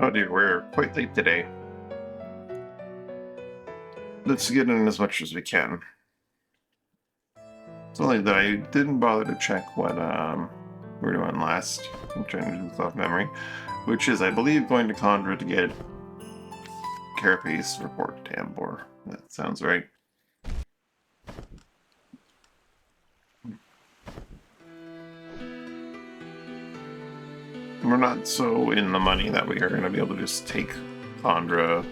Oh dear, we're quite late today. Let's get in as much as we can. It's only that I didn't bother to check what we were doing last. I'm trying to do this off memory. Which is, I believe, going to Condra to get Carapace report to Tambor. That sounds right. We're not so in the money that we are going to be able to just take Condra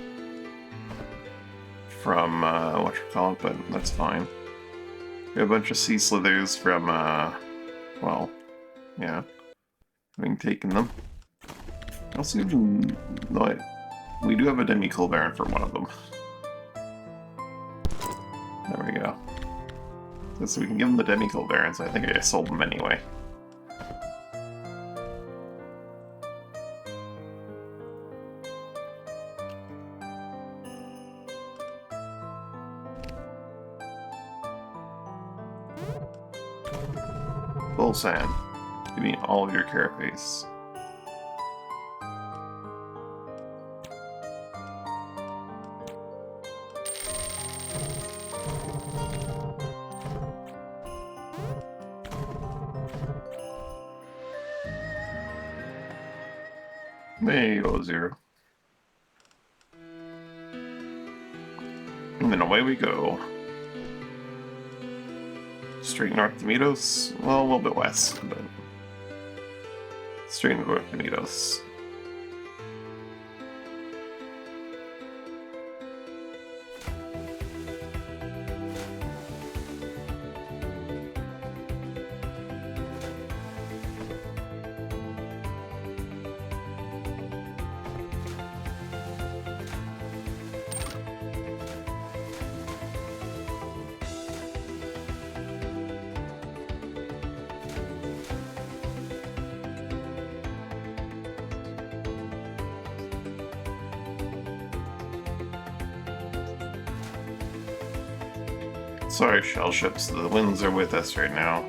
from whatchamacallit, but that's fine. We have a bunch of sea slithers from, well, yeah, having taken them. Also, even no, we do have a demi-culverin for one of them. There we go. So we can give them the demi-culverins. I think I sold them anyway. Full sand. Give me all of your carapace. There you go, Zero. And then away we go. Straight north to Mitos. Well, a little bit west, but straight north to Mitos. Sorry, shell ships, the winds are with us right now.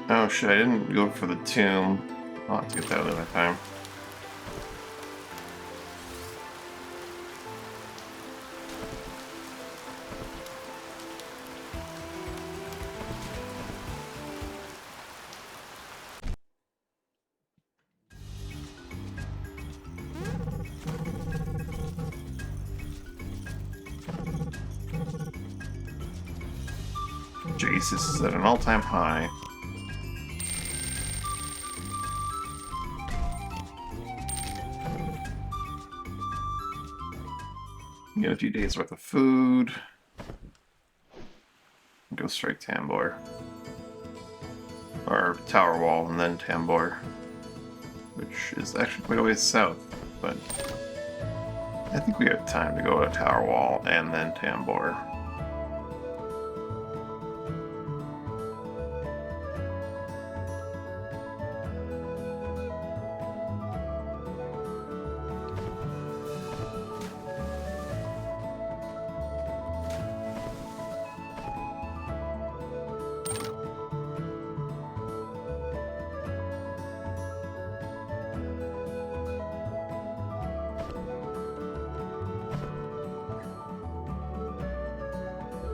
Oh shit, I didn't go for the tomb. I'll have to get that another time. Jace, this is at an all-time high. Get a few days worth of food. Go straight Tambor. Or Tower Wall and then Tambor. Which is actually quite a ways south, but I think we have time to go to Tower Wall and then Tambor.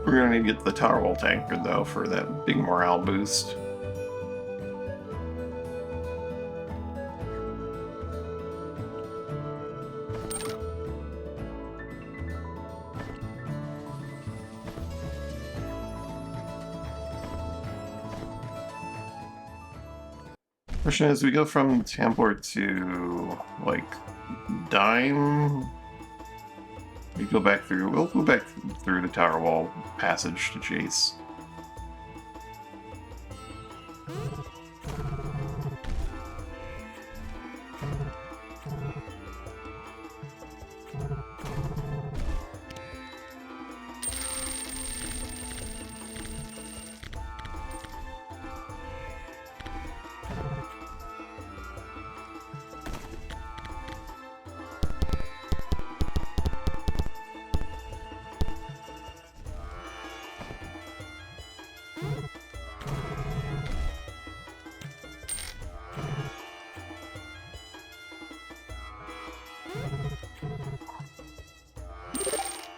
We're gonna need to get the Tower Wall tanker though for that big morale boost. Question is, we go from Tambor to like Dime. We go back through. We'll go back through the Tower Wall passage to Jace.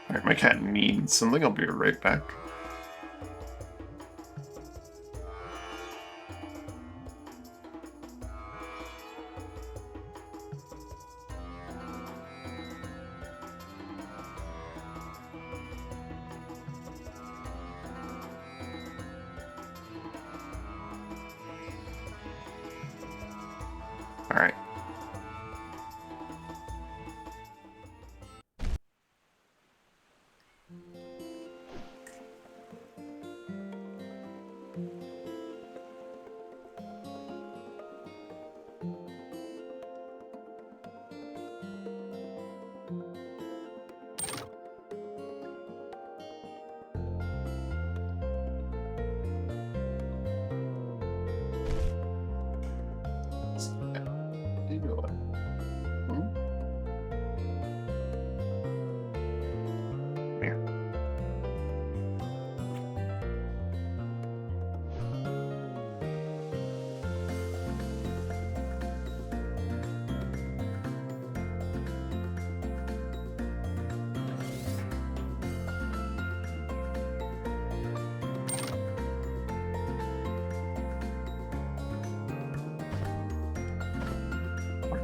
Alright, my cat needs something. I'll be right back. Alright.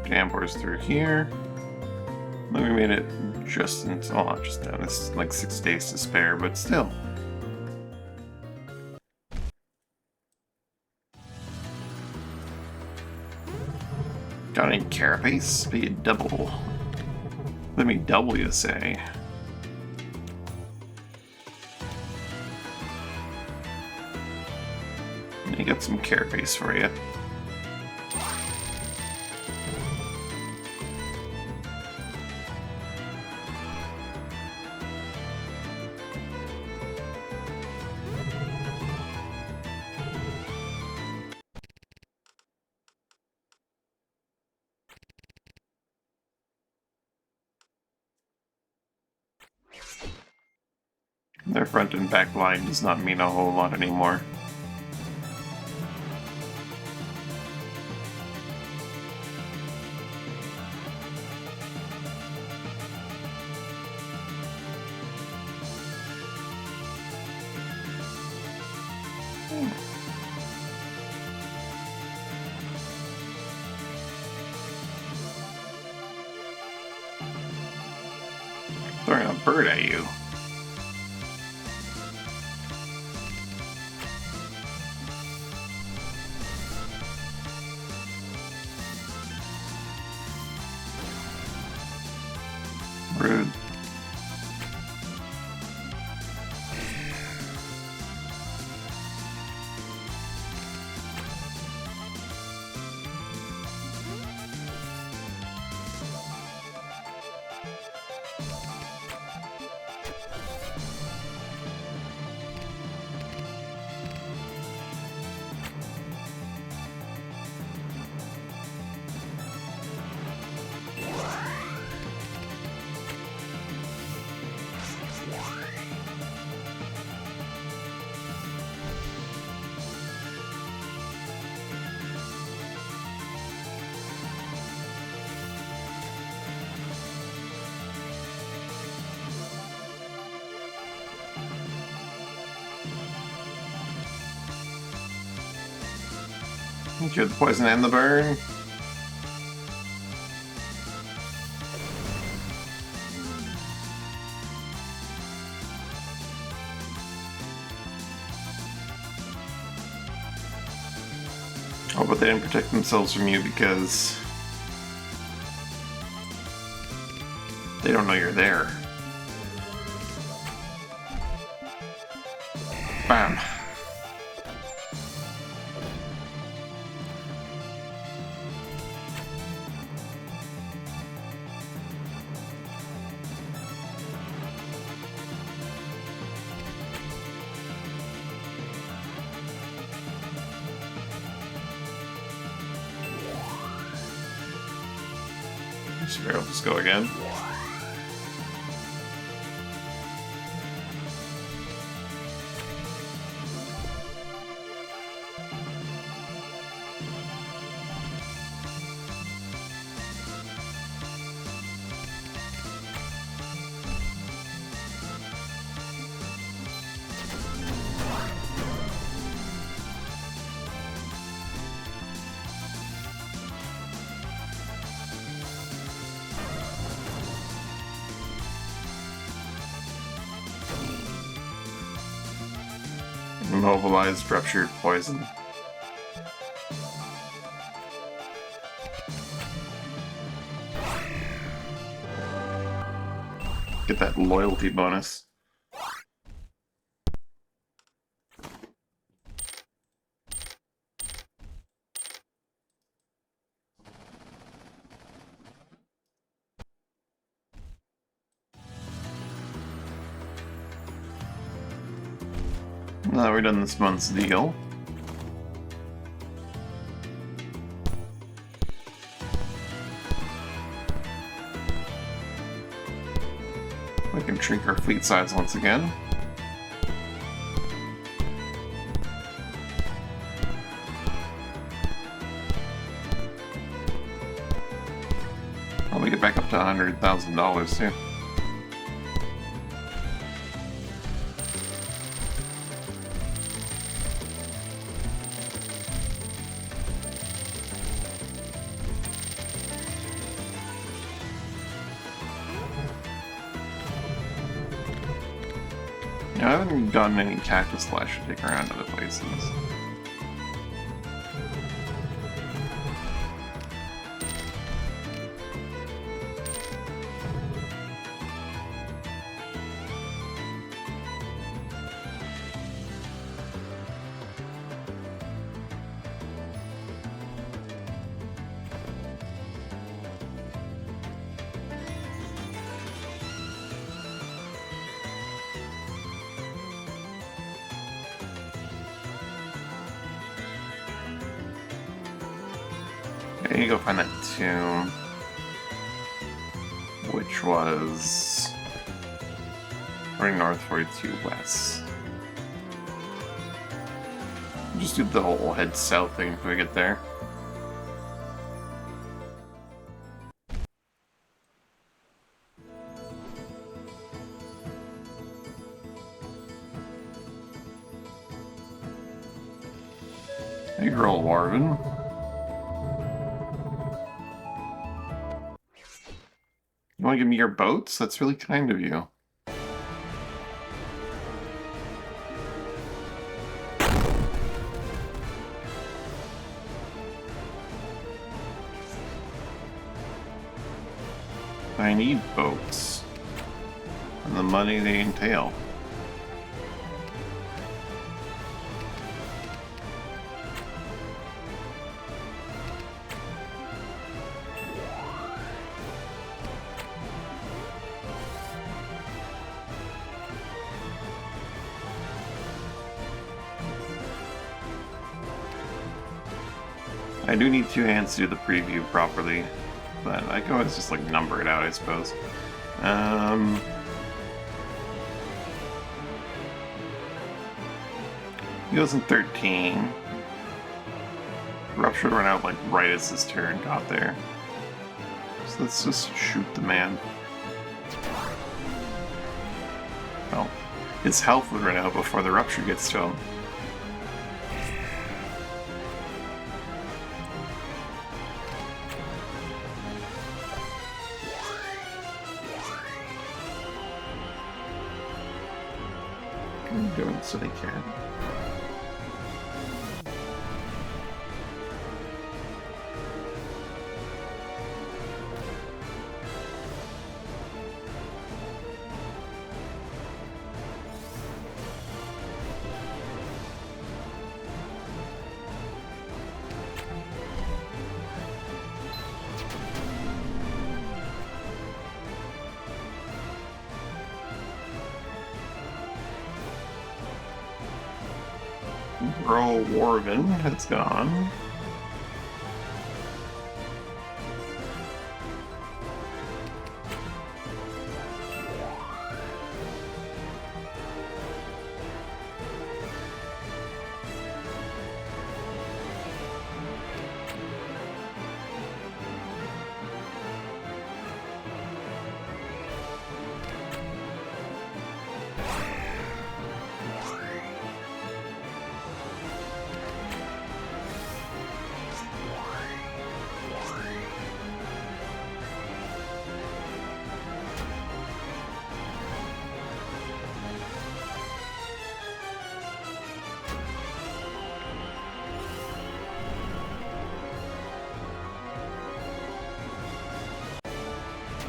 Dampers through here. We made it just in, well, not just now. It's like 6 days to spare, but still. Got any carapace? Be a double. Let me double, you say. I got some carapace for you. Their front and back line does not mean a whole lot anymore. Throwing a bird at you. Rude. Cure the poison and the burn. Oh, but they didn't protect themselves from you because they don't know you're there. Bam. Sure, I'll just go again. Immobilized, ruptured, poison. Get that loyalty bonus. Now that we're done this month's deal. We can shrink our fleet size once again. Probably get back up to $100,000 too. I haven't gotten any cactus flesh to take around other places. I need to go find that tomb, which was 40 north, 42 west. Just do the whole head south thing until we get there. Hey girl, Warvin. You want to give me your boats? That's really kind of you. I need boats. And the money they entail. I do need 2 hands to do the preview properly, but I can always just like number it out, I suppose. 2013. Rupture run out like right as his turn got there. So let's just shoot the man. Well, his health would run out before the rupture gets to him. I'm doing so they can. Earl Warvin has gone.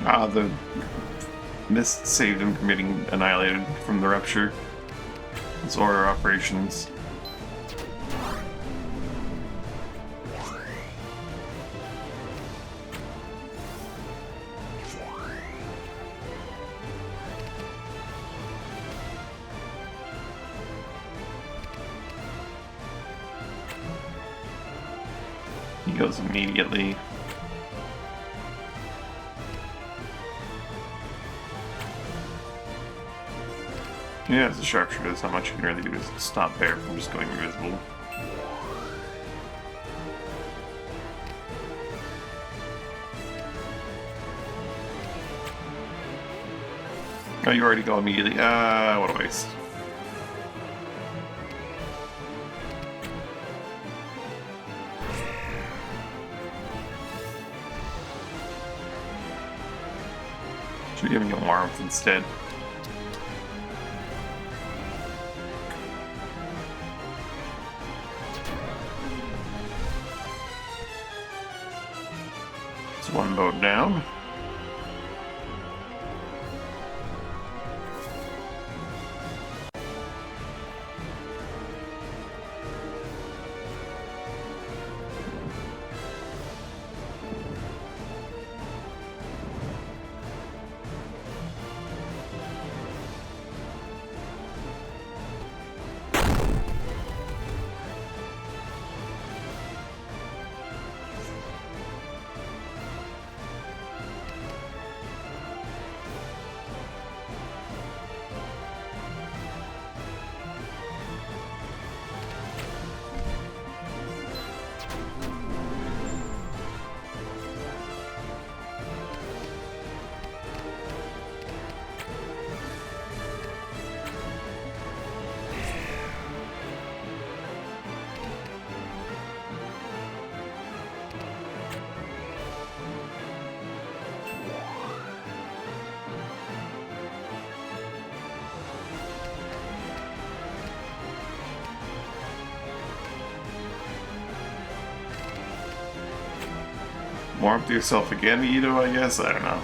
Ah, the mist saved him from getting annihilated from the rupture. His order operations. He goes immediately. Yeah, as a sharpshooter, that's how much you can really do is stop Bear from just going invisible. Oh, you already go immediately. What a waste. Should give me a warmth instead. It's one boat down. Warmth yourself again, Ito, I guess? I don't know.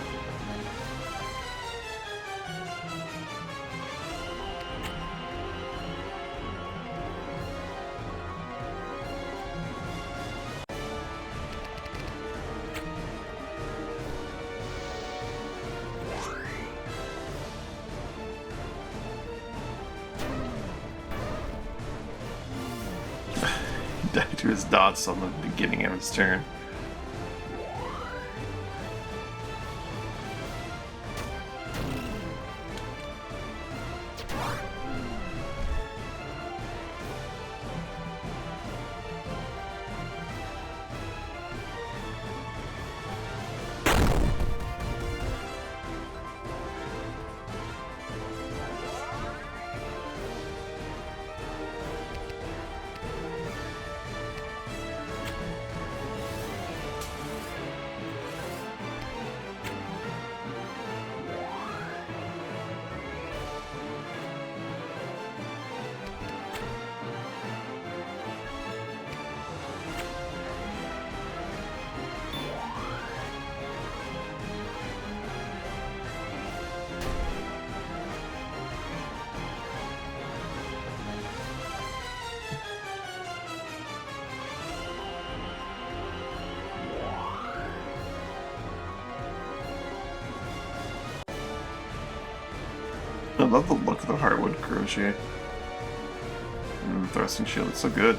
He died to his dots on the beginning of his turn. I love the look of the hardwood crochet. And the thrusting shield, it's so good.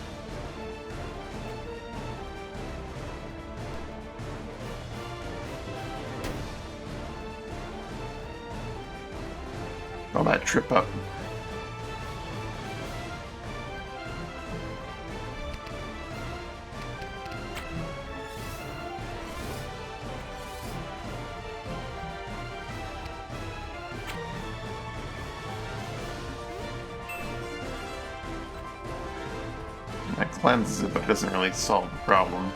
All that trip up. That cleanses it, but doesn't really solve the problem.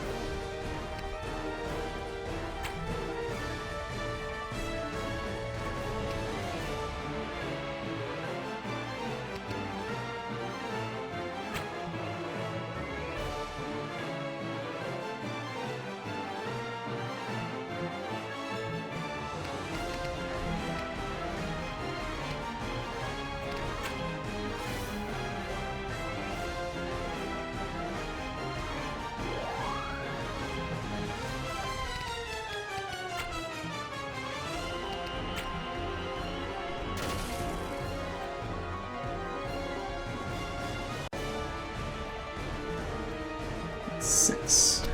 6.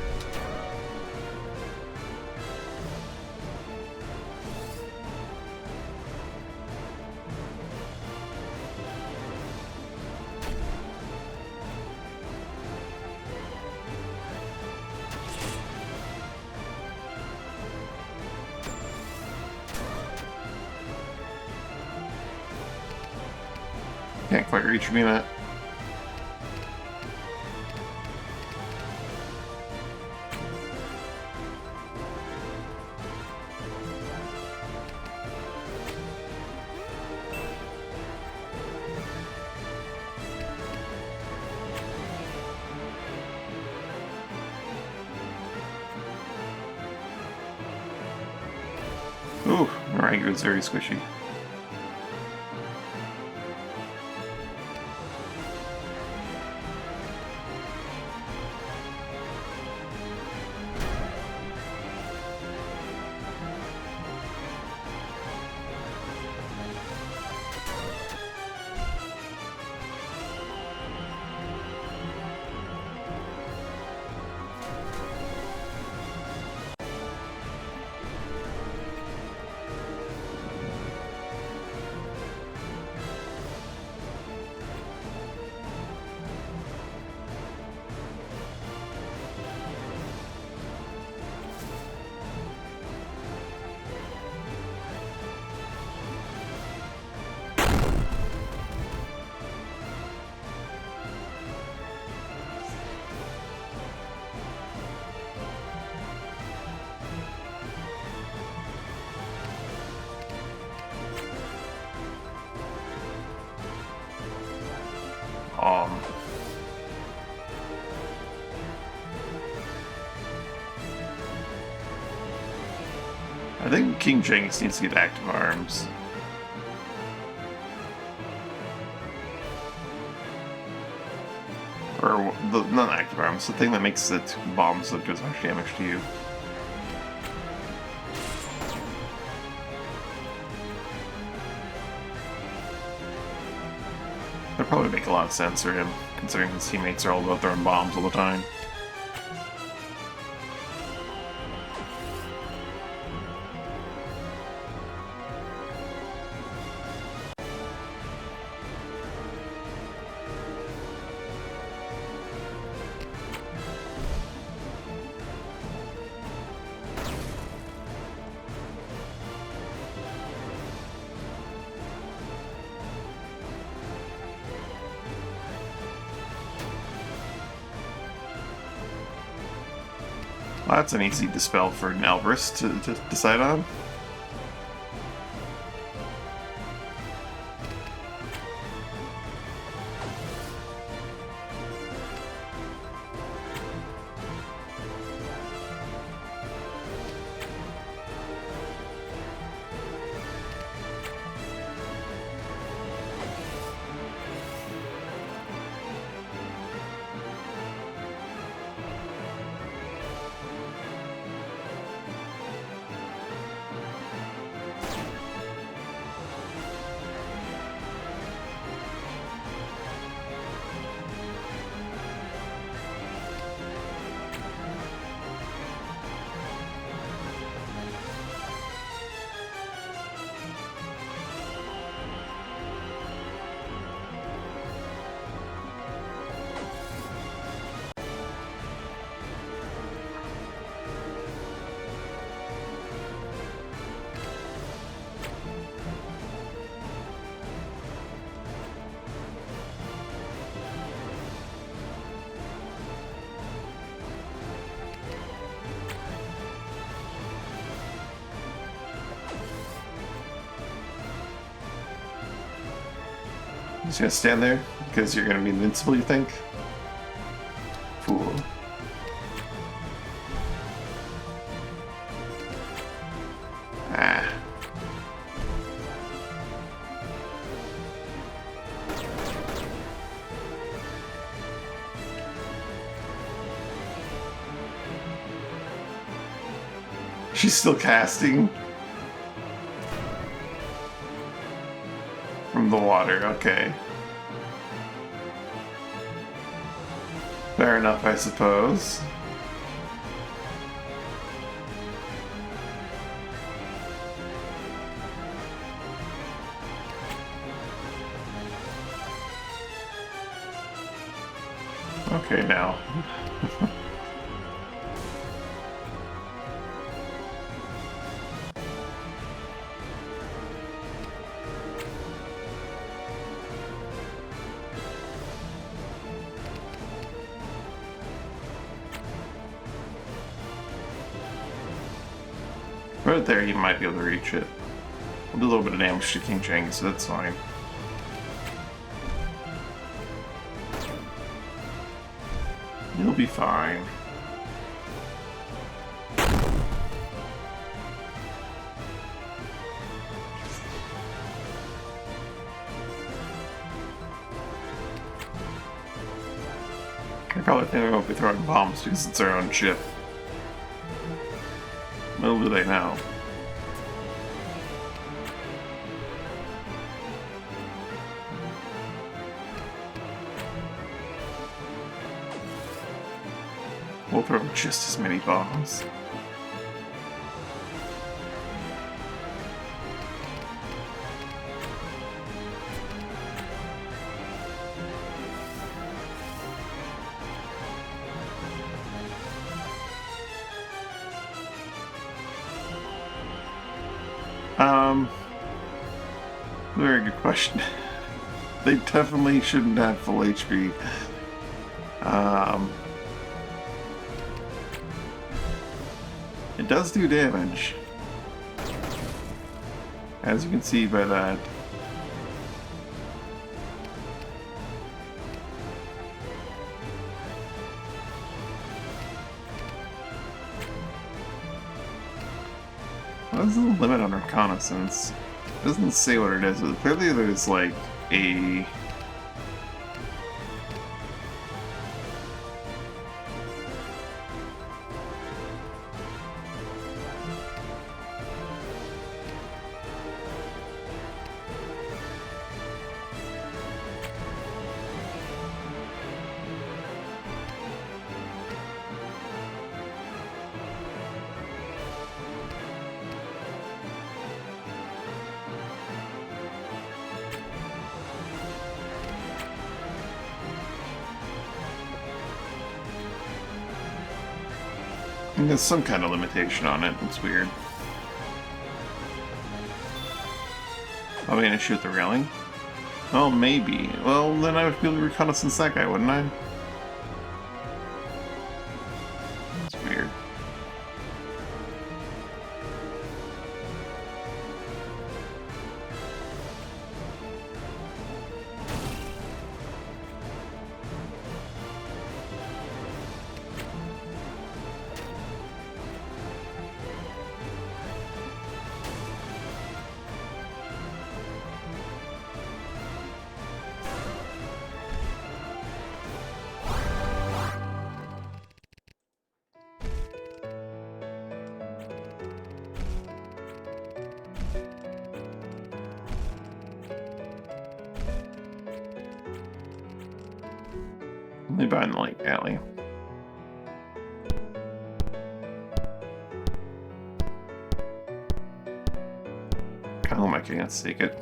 Can't quite reach me, Matt. Ooh, Rangoon's very squishy. I think King Jinx needs to get active arms. Or, not active arms, the thing that makes it bombs that does much damage to you. That'd probably make a lot of sense for him, considering his teammates are all about throwing bombs all the time. Well, that's an easy dispel for an Alvarez to decide on. Just gonna stand there because you're gonna be invincible, you think? Fool. Ah. She's still casting. From the water, okay. Fair enough, I suppose. Okay, now. Right there, you might be able to reach it. We'll do a little bit of damage to King Chang, so that's fine. You'll be fine. I probably think we won't be throwing bombs because it's our own ship. Little do they know. We'll throw just as many bombs. Very good question. They definitely shouldn't have full HP. It does do damage, as you can see by that. What is the limit on reconnaissance? It doesn't say what it is, but clearly there's like a... There's some kind of limitation on it. It's weird. Are we gonna shoot the railing? Oh, maybe. Well, then I would be able to reconnaissance that guy, wouldn't I? That's weird. Only behind the light alley. Oh my god, let's take it.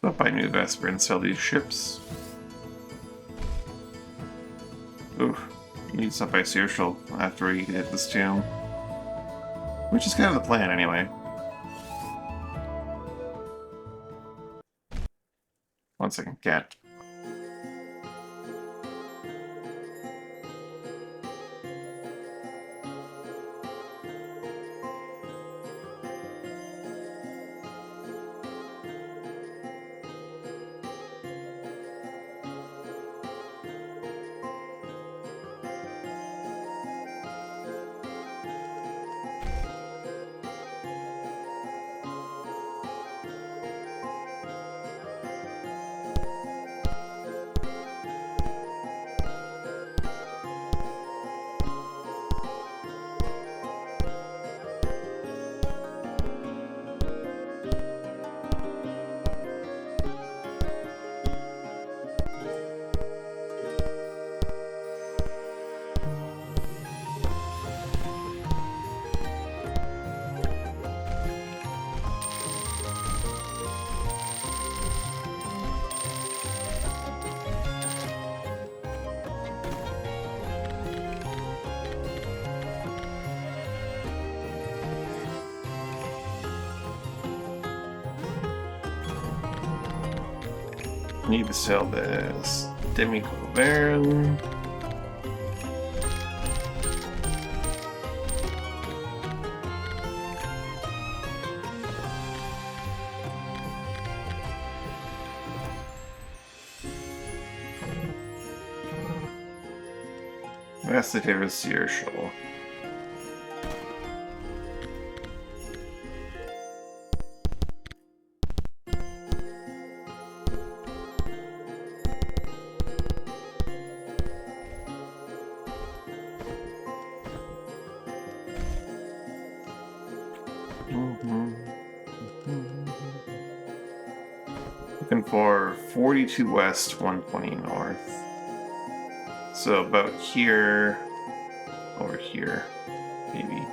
Stop by New Vesper and sell these ships. Oof. Need stuff by Searchel after we hit this tomb. Which is kind of the plan anyway. One second, cat. Need to sell this Demi-Cool Baron. Vastly favors Searshal. Looking for 42 west, 120 north. So about here, over here, maybe.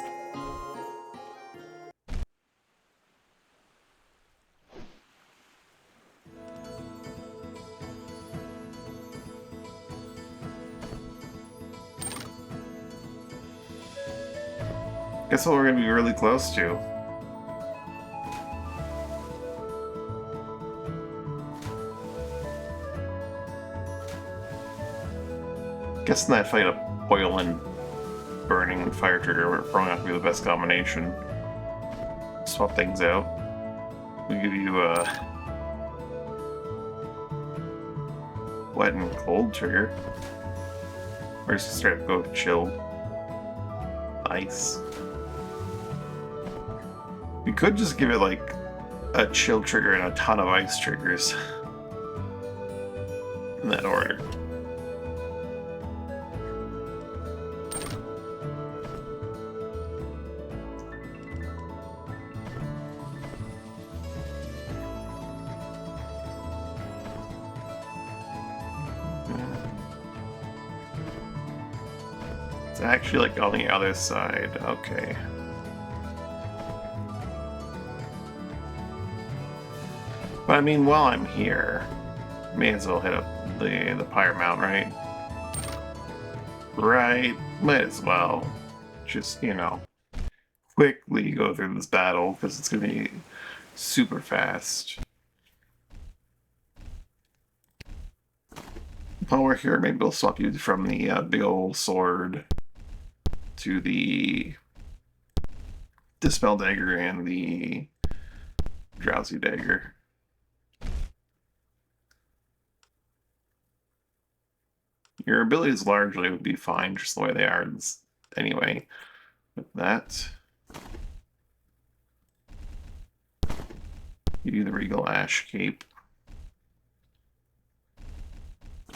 Guess what we're gonna be really close to. Guessing that fight of oil and burning and fire trigger are probably not gonna be the best combination. Swap things out. We give you a wet and cold trigger. Or just straight up go with chilled. Ice. We could just give it like a chill trigger and a ton of ice triggers. In that order. It's actually like on the other side. Okay. But I mean, while I'm here, may as well hit up the Pyre Mount, right? Right, might as well. Just, you know, quickly go through this battle, because it's gonna be super fast. While we're here, maybe we'll swap you from the big old sword to the Dispel Dagger and the Drowsy Dagger. Your abilities largely would be fine just the way they are anyway. With that, you do the Regal Ash Cape.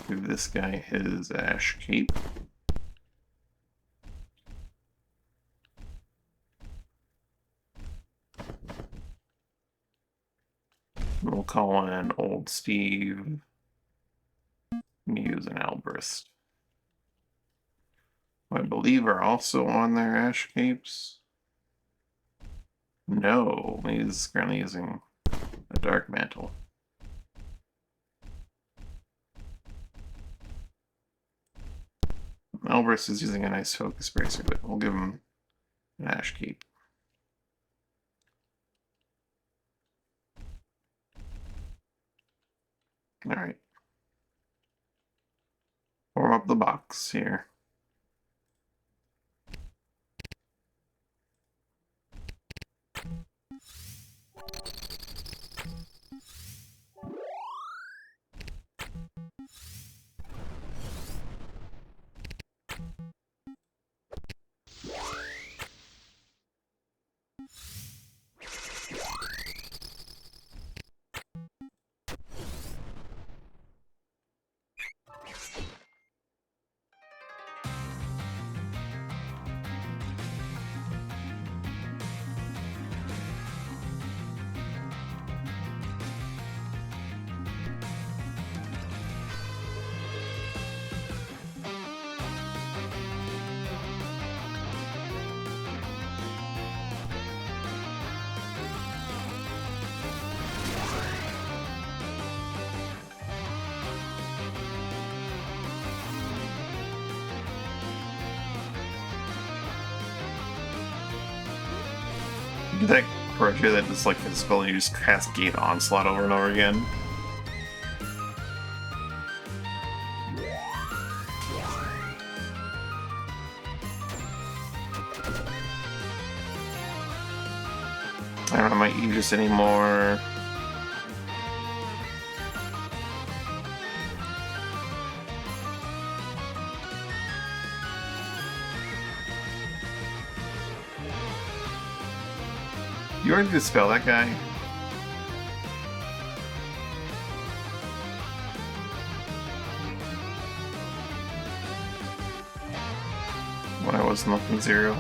Give this guy his Ash Cape. We'll call in Old Steve. Use an Albrist. I believe are also on their Ash Capes. No, he's currently using a Dark Mantle. Albrist is using a nice Focus Bracer, but we'll give him an Ash Cape. Alright. Warm up the box here. Do that approach here that is like physical, you just cast Gate Onslaught over and over again. Aegis anymore. You already dispel that guy? When I was looking 0.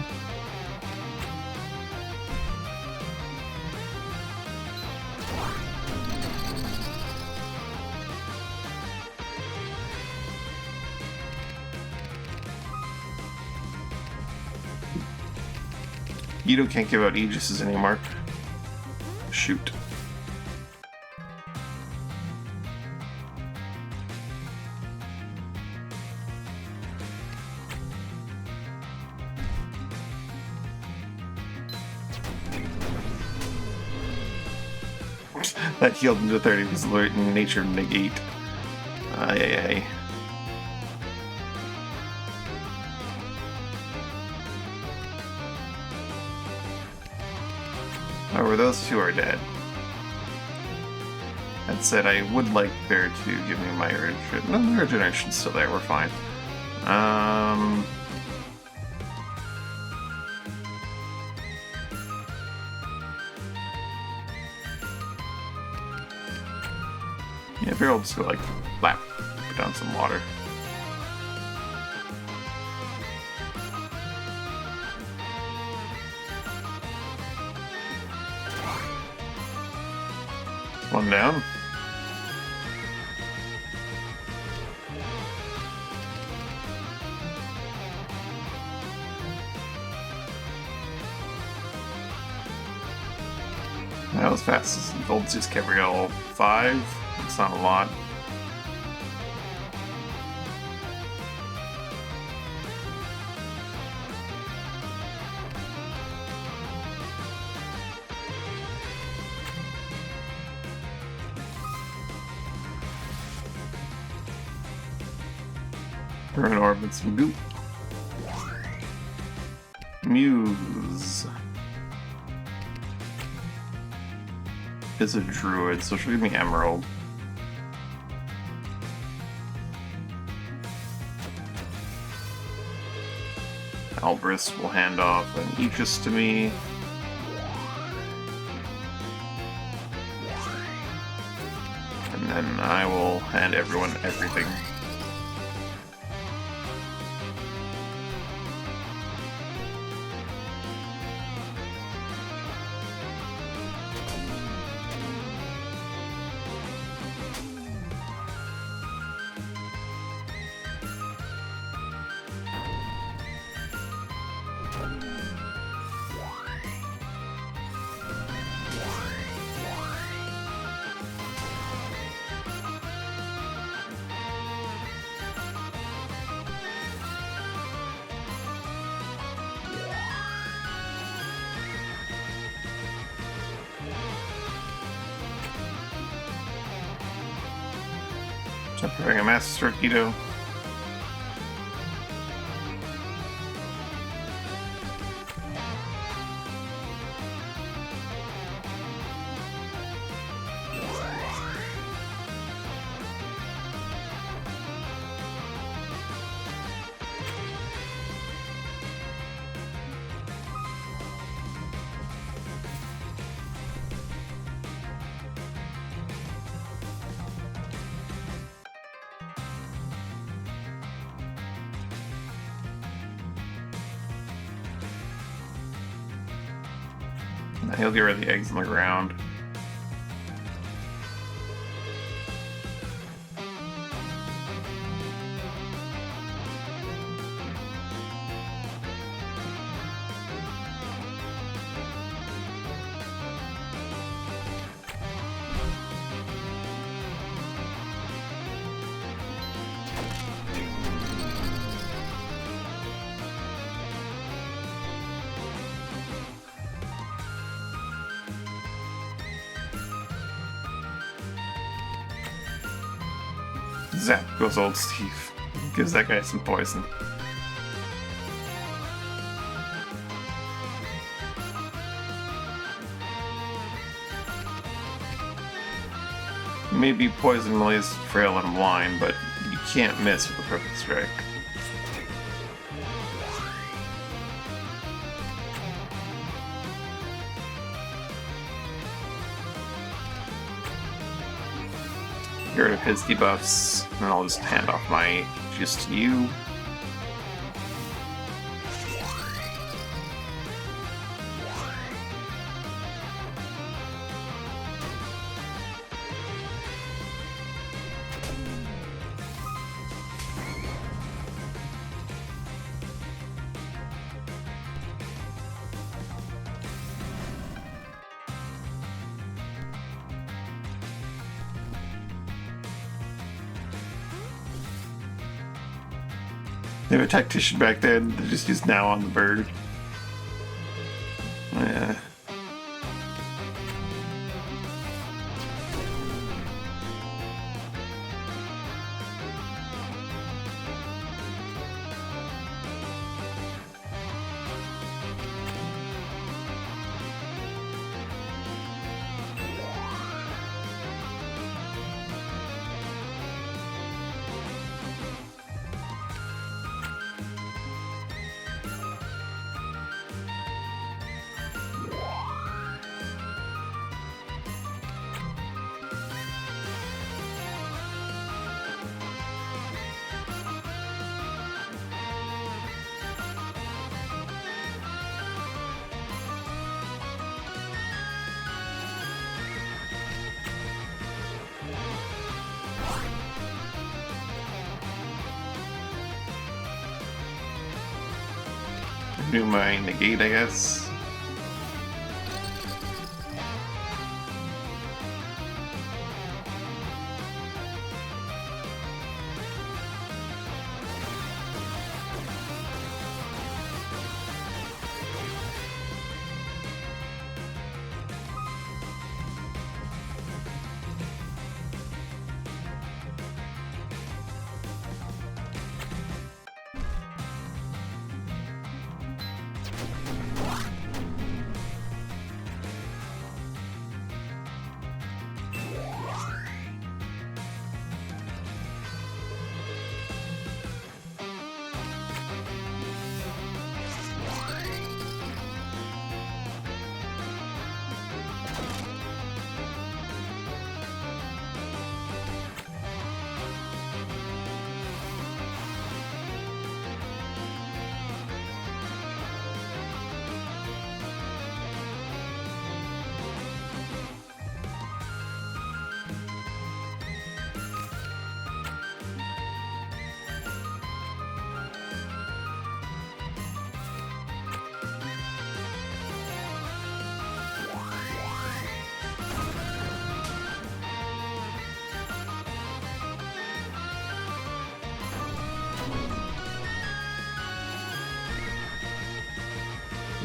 Ito can't give out Aegises anymore. Shoot. That healed him to 30 because nature negate. Ay. However, those two are dead. That said, I would like there to give me my regeneration. No, my regeneration's still there, we're fine. Yeah, maybe I'll just go like, flap, put down some water. One down. That was fast as Gold Zeus Gabrielle 5. It's not a lot. We're in orbit some goop. Muse is a druid, so she'll give me Emerald. Albris will hand off an Aegis to me. And then I will hand everyone everything. So I'm preparing a Master Torpedo. He'll get rid of the eggs on the ground. Zap goes old Steve. Gives that guy some poison. Maybe Poison Lily is frail and blind, but you can't miss with a perfect strike. Get rid of his debuffs, and I'll just hand off my just to you. They have a tactician back then, they're just now on the bird. Yeah. Do my negate, I guess.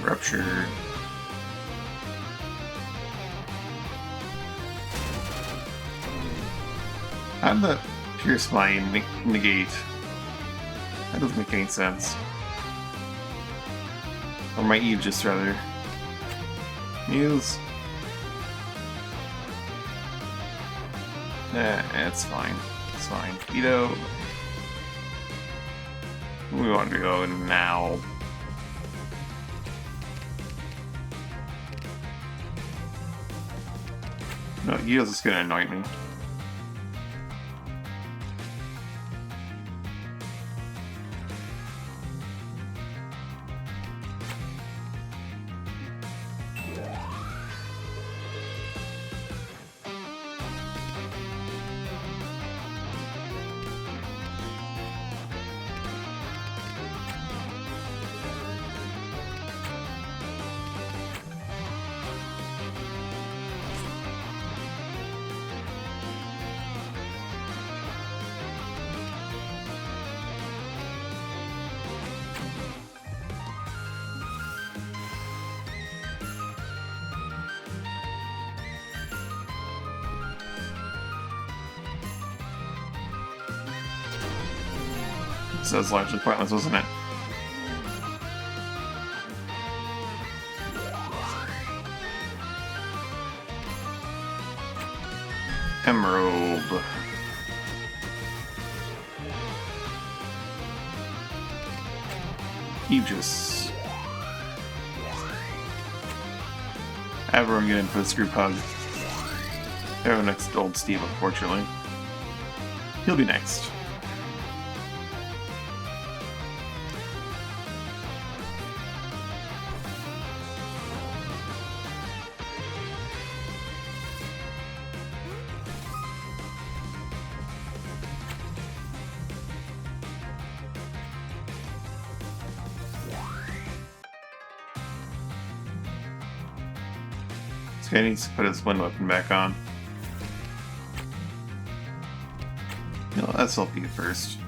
Rupture. How did that pierce my negate? That doesn't make any sense. Or my Aegis, rather. Muse. It's fine. It's fine. Keto. We want to go now. No, Guido's just gonna annoy me. So it's largely pointless, wasn't it? Emerald. Aegis. Everyone get in for this group hug. Arrow next to old Steve, unfortunately. He'll be next. This guy needs to put his wind weapon back on. No, that's SLP first.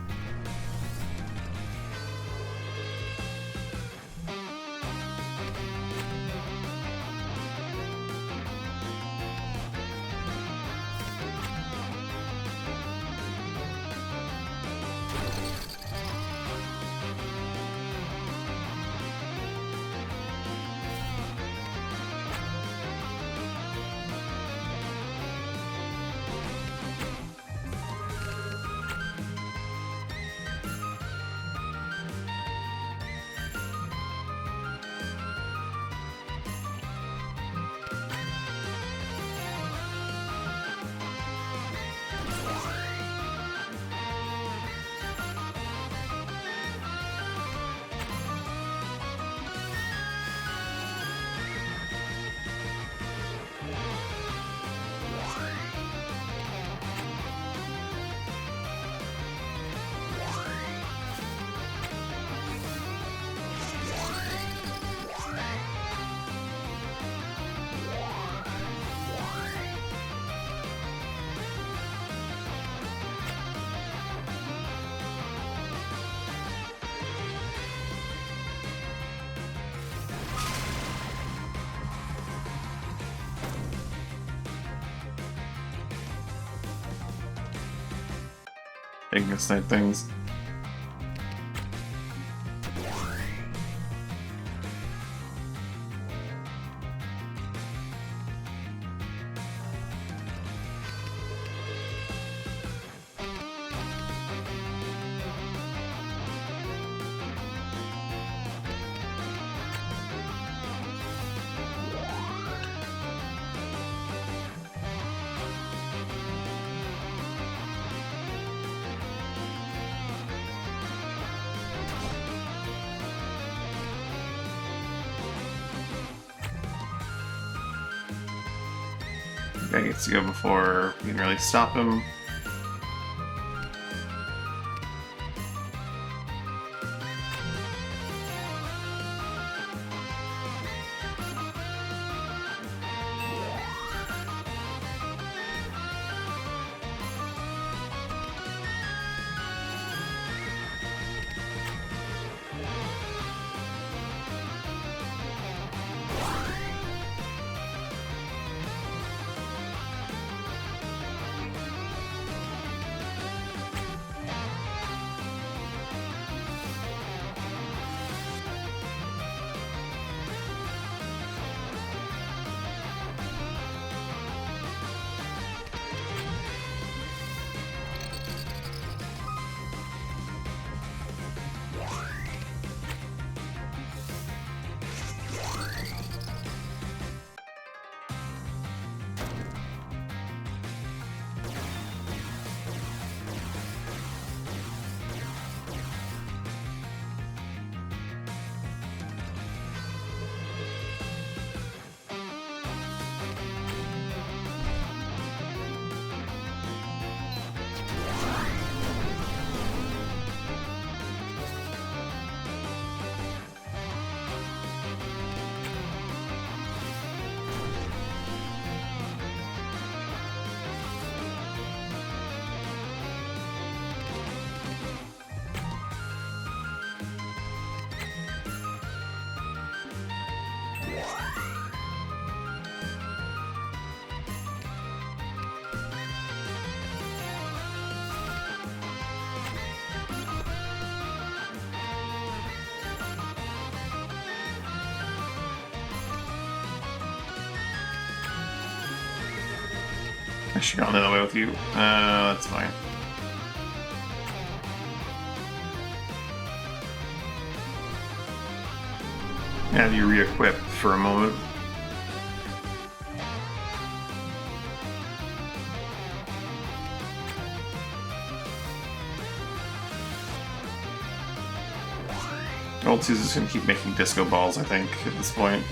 Ignis type things. Guy gets to go before we can really stop him. I should have gone the other way with you. That's fine. Have you re-equip for a moment. Ulti's just gonna keep making disco balls, I think, at this point.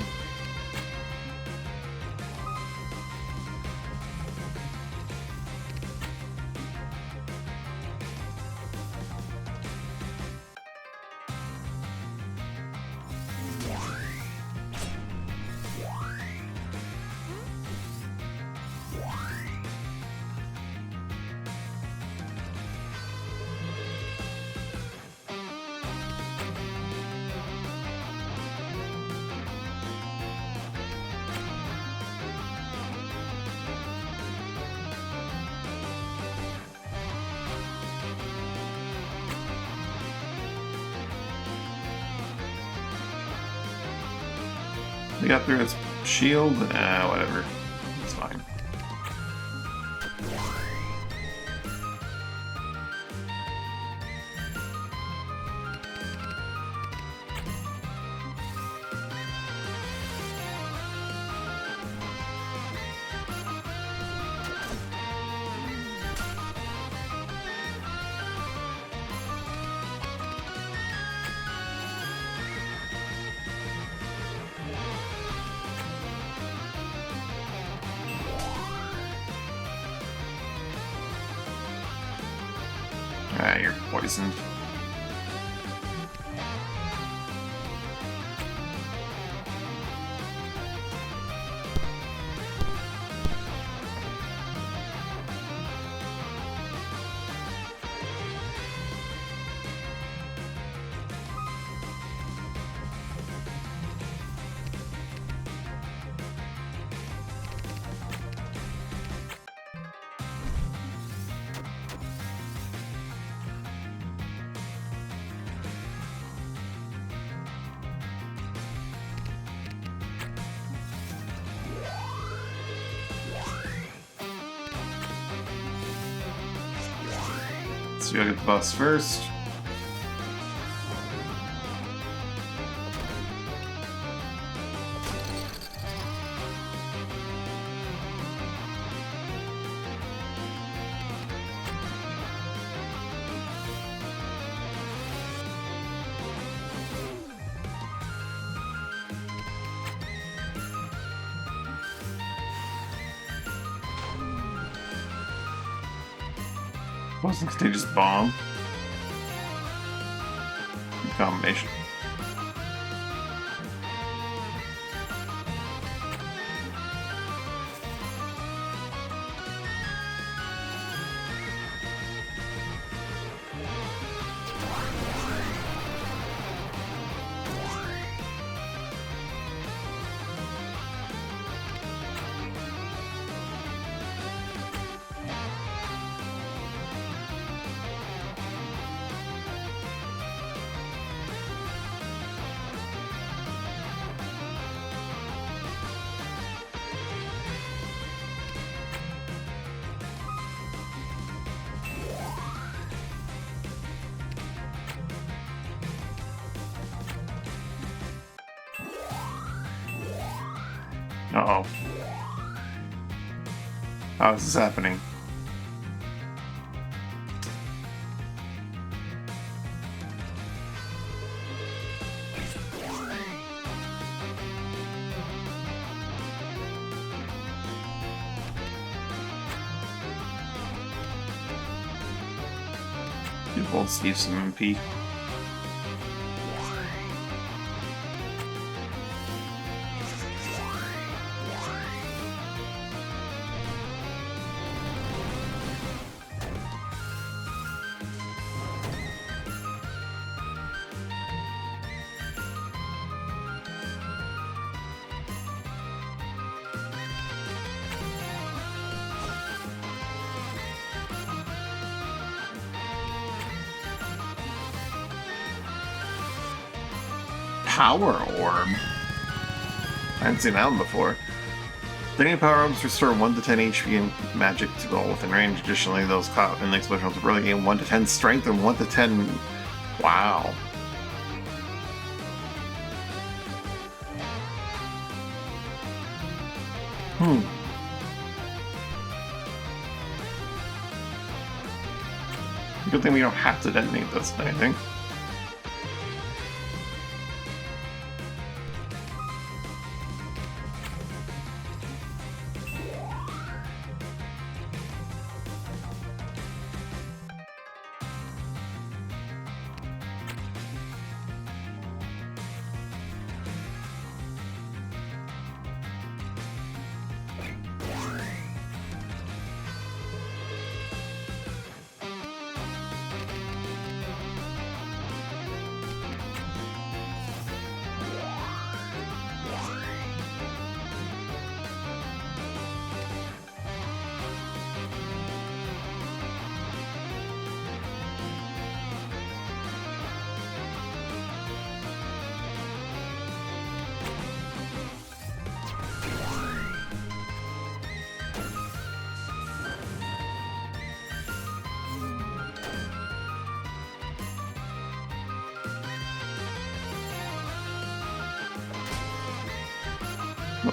They got through its shield? Whatever. It's fine. You're poisoned. So you gotta get the boss first. Wasn't contagious bomb. Good combination. Uh-oh. How is this happening? You hold Steve some MP. Power orb? I haven't seen that one before. Any power-ups restore 1 to 10 HP and magic to all within range. Additionally, those caught up in the explosion will really gain 1 to 10 strength and 1 to 10... Wow. Good thing we don't have to detonate this or anything.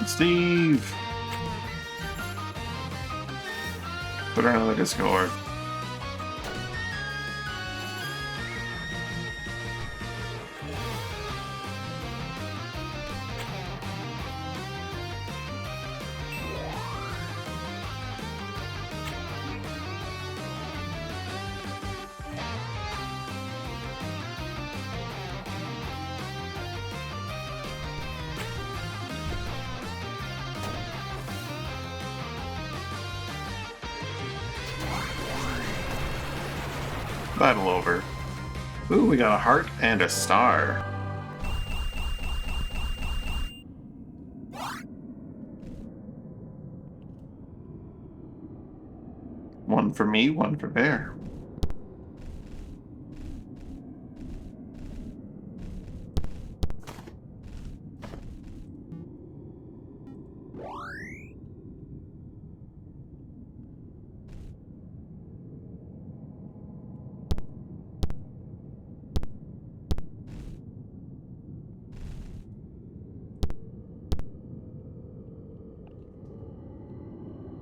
Steve! Put her another Discord. Battle over. Ooh, we got a heart and a star. One for me, one for Bear.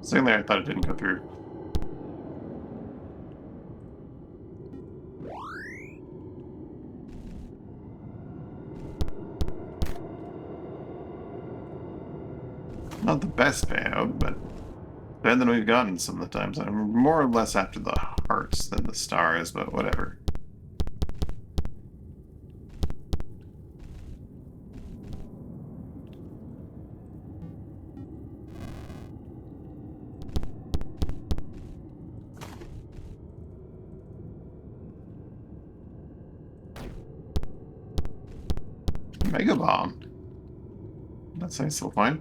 Sitting there, I thought it didn't go through. Not the best payout, but better than we've gotten some of the times. I'm more or less after the hearts than the stars, but whatever. Mega Bomb. That's a nice little point.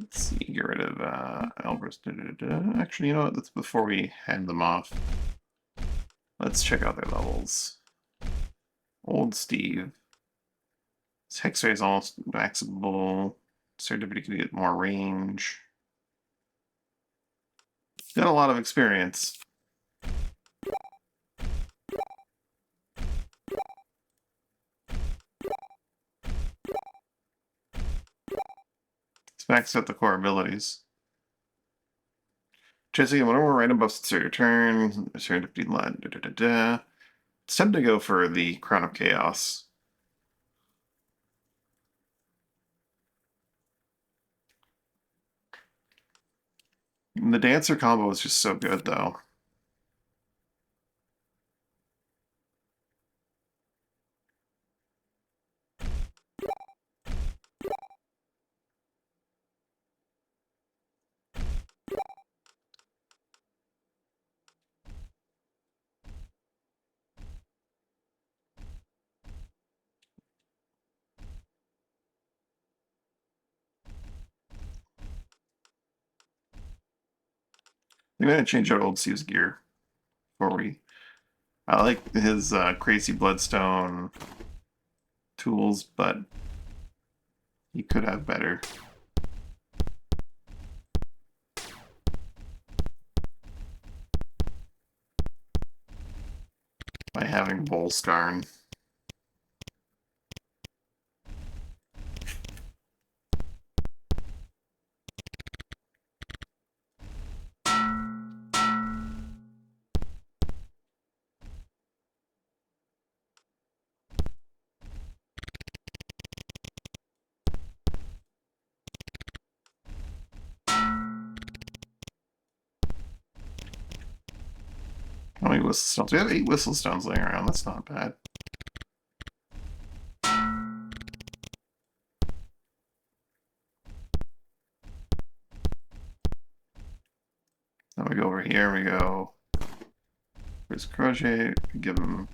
Let's see, get rid of Elbrus. Actually, you know what? That's before we hand them off. Let's check out their levels. Old Steve. His Hex-Ray is almost maxable. Certificate can get more range. Got a lot of experience. Let's max out the core abilities. Chasing whenever random buffs start your turn. Serendipity line. It's time to go for the Crown of Chaos. The Dancer combo is just so good, though. They're gonna change out old Steve's gear. before we... I like his crazy bloodstone tools, but he could have better. By having Bolscarn. How many whistle stones? We have 8 whistle stones laying around. That's not bad. Then we go over here. We go. Where's crochet? We give him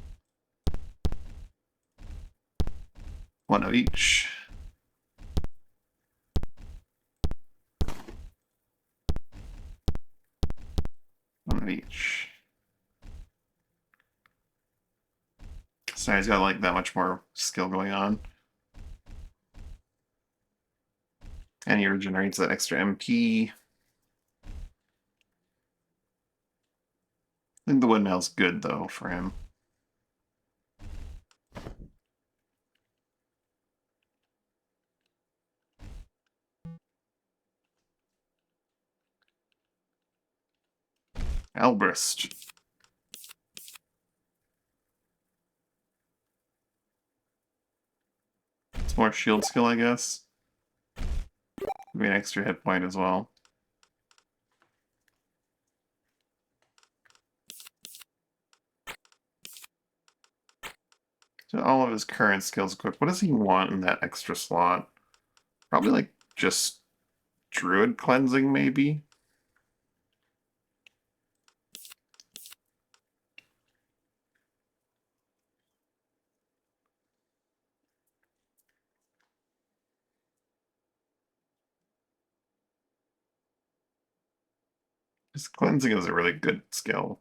1 of each. One of each. So he's got like that much more skill going on. And he regenerates that extra MP. I think the windmill's good though for him. Elbrist. It's more shield skill, I guess. Maybe an extra hit point as well. So all of his current skills equipped. What does he want in that extra slot? Probably like just Druid cleansing, maybe? His cleansing is a really good skill.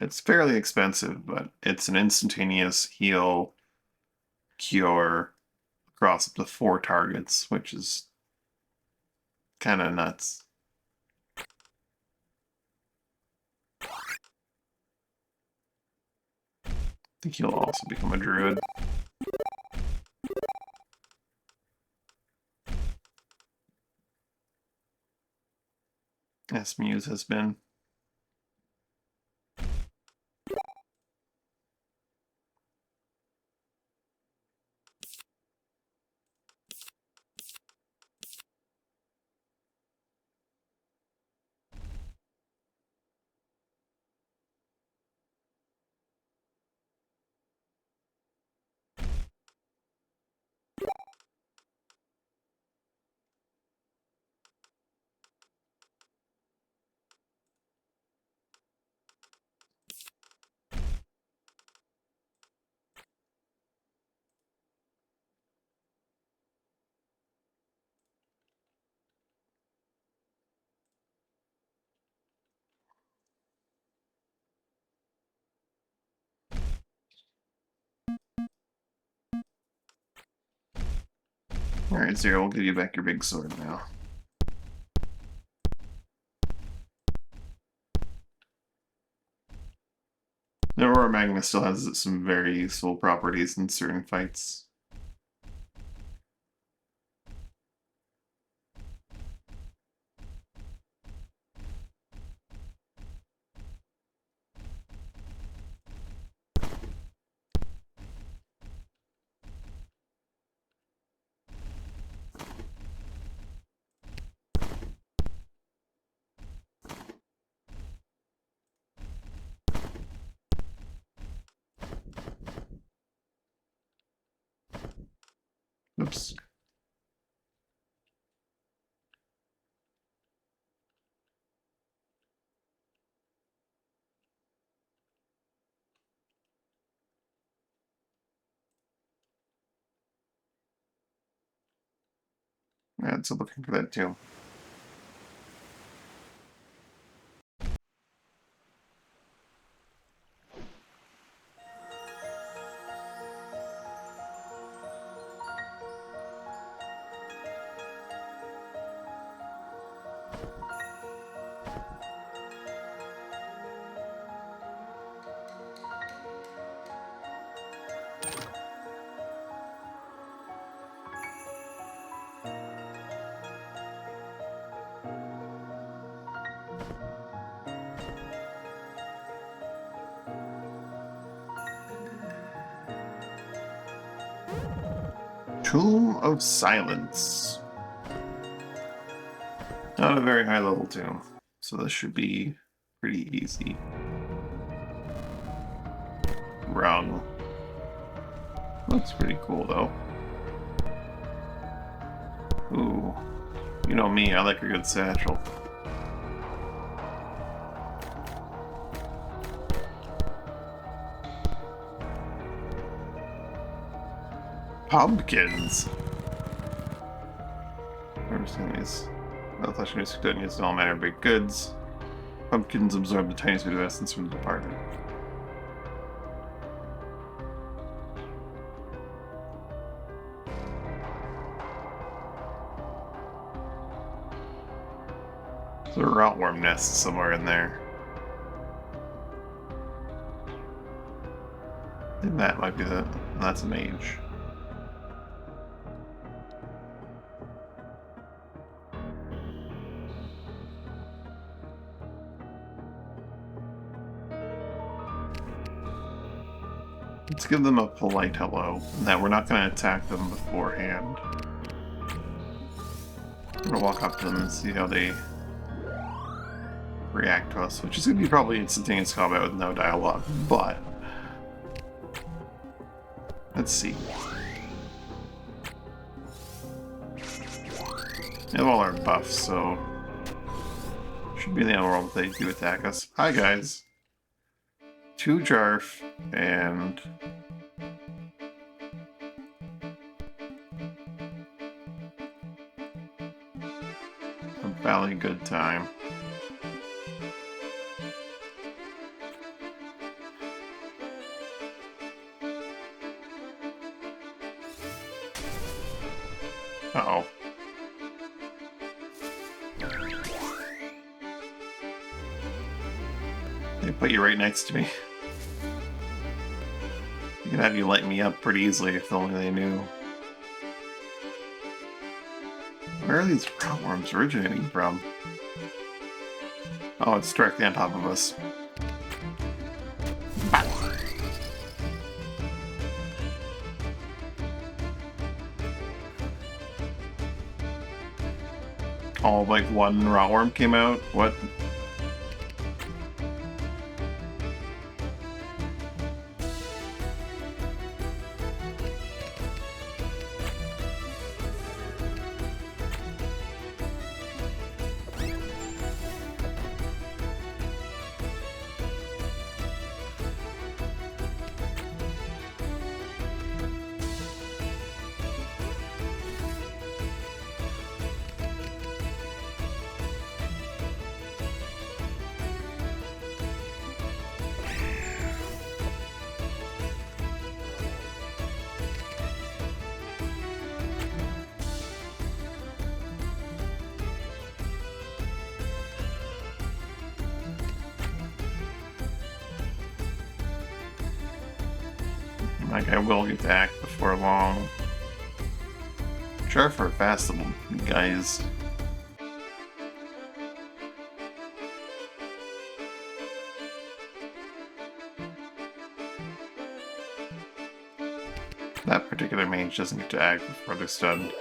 It's fairly expensive, but it's an instantaneous heal cure across up to 4 targets, which is kind of nuts. I think he'll also become a druid. Yes, Muse has been. Alright, Zero, we'll give you back your big sword now. The Aurora Magma still has some very useful properties in certain fights. Oops. Yeah, so looking for that too. Tomb of Silence. Not a very high level tomb, so this should be pretty easy. Wrong. Looks pretty cool though. Ooh. You know me, I like a good satchel. Pumpkins! I understand these. The flesh and music don't use all manner of baked goods. Pumpkins absorb the tiniest bit of essence from the departed. There's a rotworm nest somewhere in there. I think that might be the... that's a mage. Let's give them a polite hello, and that we're not going to attack them beforehand. I'm going to walk up to them and see how they react to us, which is going to be probably instantaneous combat with no dialogue, but... let's see. They have all our buffs, so... should be in the other world if they do attack us. Hi guys! 2 Jarf, and... a valley good time. Uh-oh. They put you right next to me. You could have you light me up pretty easily if only they knew. Where are these rotworms originating from? Oh, it's directly on top of us. Oh, like one rotworm came out? What? Like, I will get back before long. Sure, for fast little guys. That particular mage doesn't get to act before they're stunned.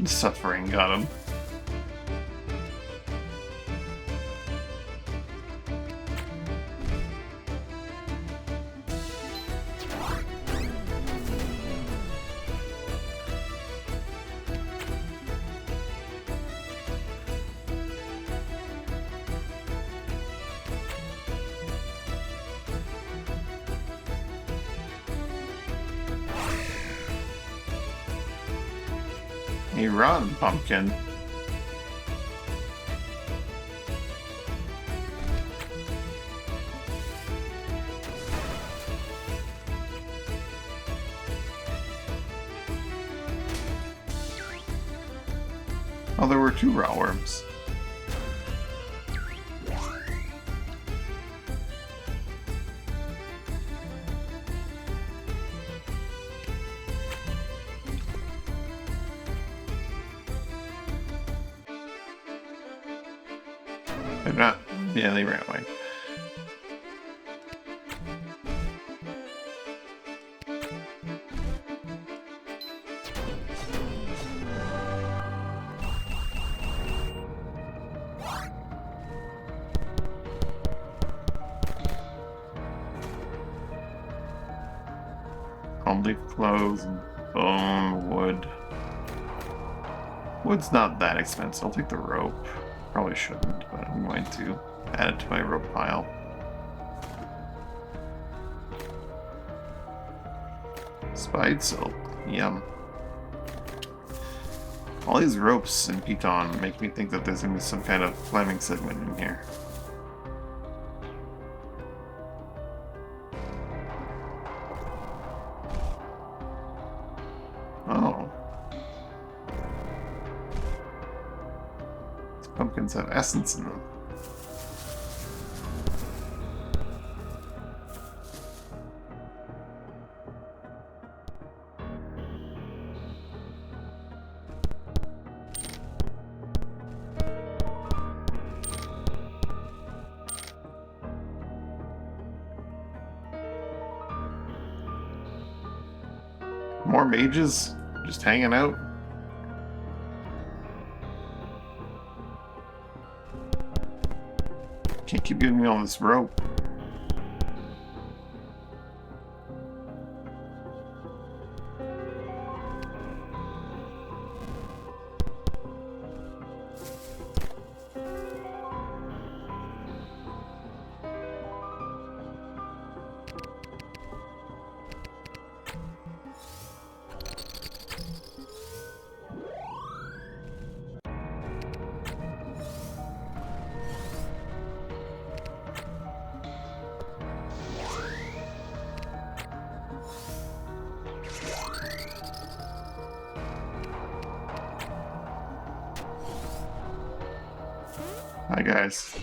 Suffering got him. Hey, run, pumpkin. Oh, there were 2 raw worms. They're not. Yeah, they ran away. Only clothes, bone, wood. Wood's not that expensive. I'll take the rope. Probably shouldn't, but I'm going to add it to my rope pile. Spide silk. Yum. All these ropes in Piton make me think that there's going to be some kind of climbing segment in here. Oh. These pumpkins have essence in them. More mages just hanging out. Can't keep giving me all this rope. Hi guys.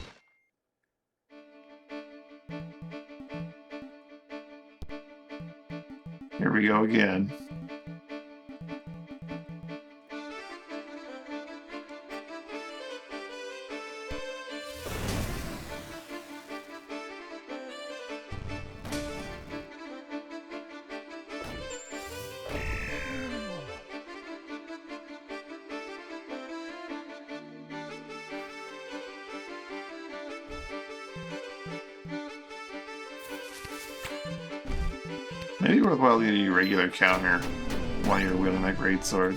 Here we go again. Maybe worthwhile to get a regular counter while you're wielding that greatsword.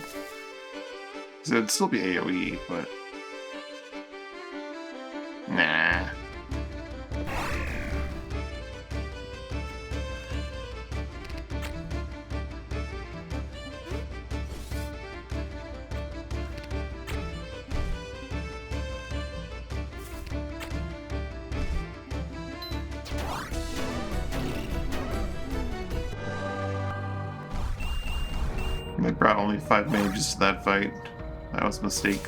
Because it'd still be AoE, but... Nah. They brought only 5 mages to that fight. That was a mistake.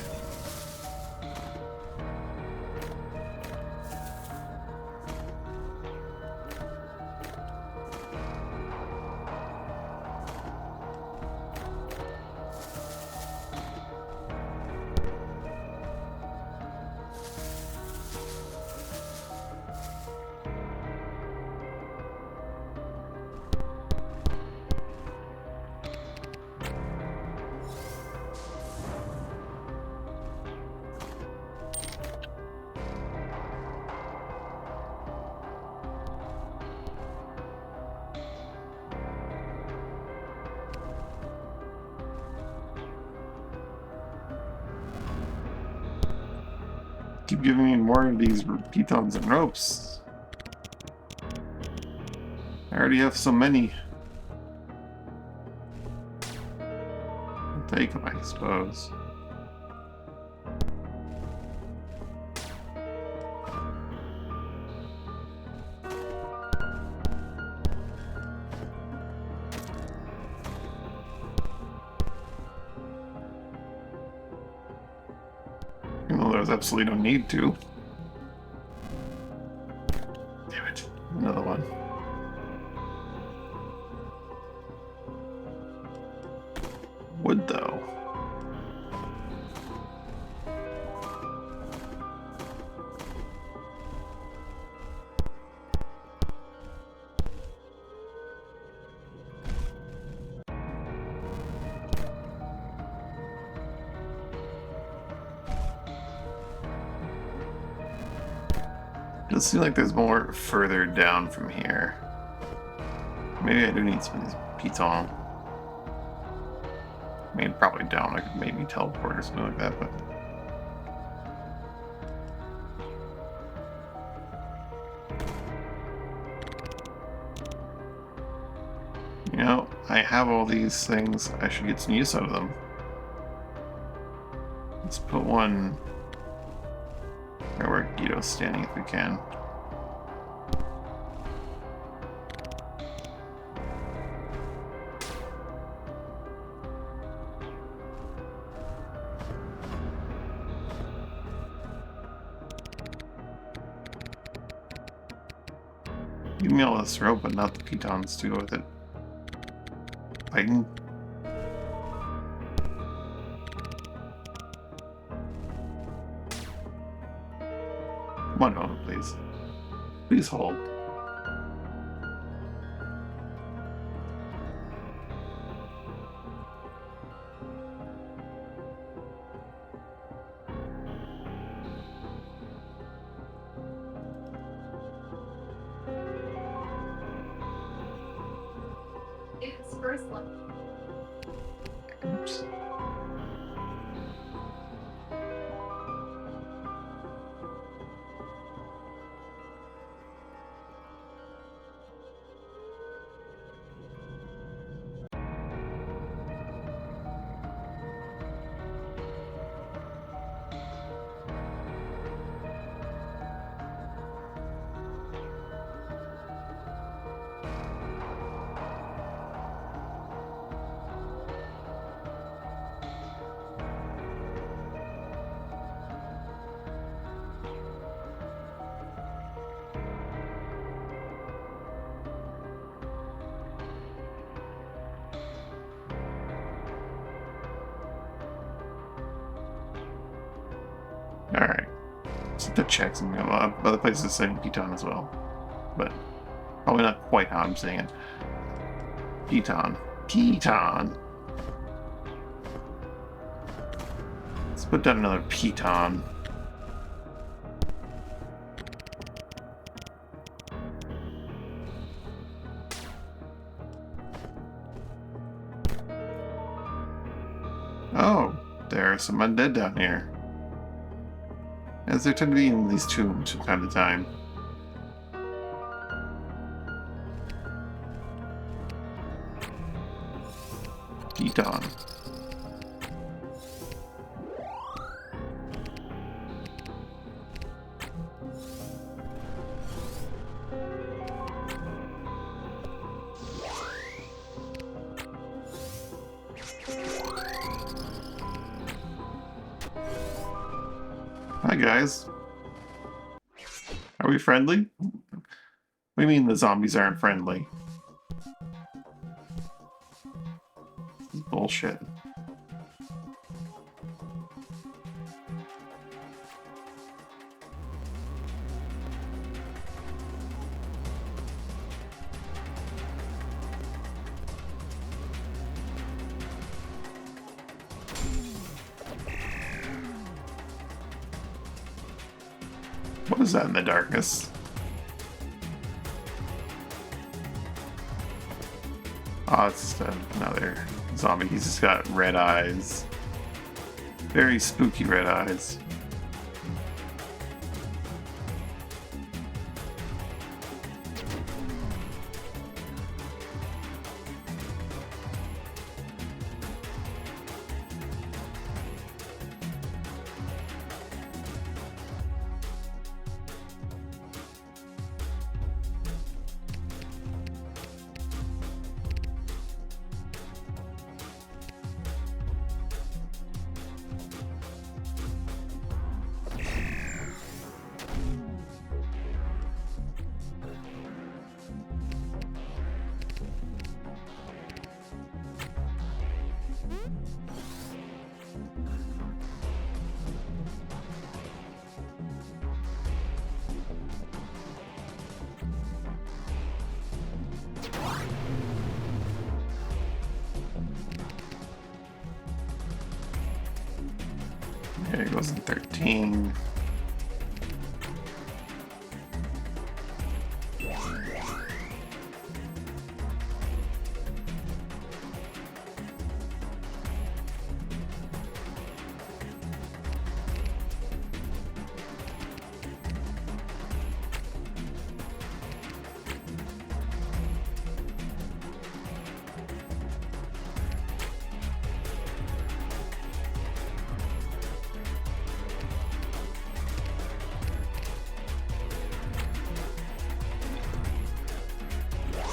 Keep giving me more of these pitons and ropes. I already have so many. I'll take them, I suppose. there's absolutely no need to. Damn it. Another one. Wood, though. It does seem like there's more further down from here. Maybe I do need some of these pitons. I mean, probably down. I could maybe teleport or something like that, but... You know, I have all these things. I should get some use out of them. Let's put one... where Guido's standing if we can. Give me all this rope, but not the pitons to go with it. Fighting. One moment, please. Please hold. It's first look. Oops. Alright. So the checks and other places saying piton as well. But probably not quite how I'm saying it. Piton. Piton. Let's put down another piton. Oh, there are some undead down here. As there tend to be in these tombs from time to time. Piton. Hi guys. Are we friendly? What do you mean the zombies aren't friendly? This is bullshit. What is that in the darkness? Oh, it's just another zombie. He's just got red eyes. Very spooky red eyes. There it goes in 13.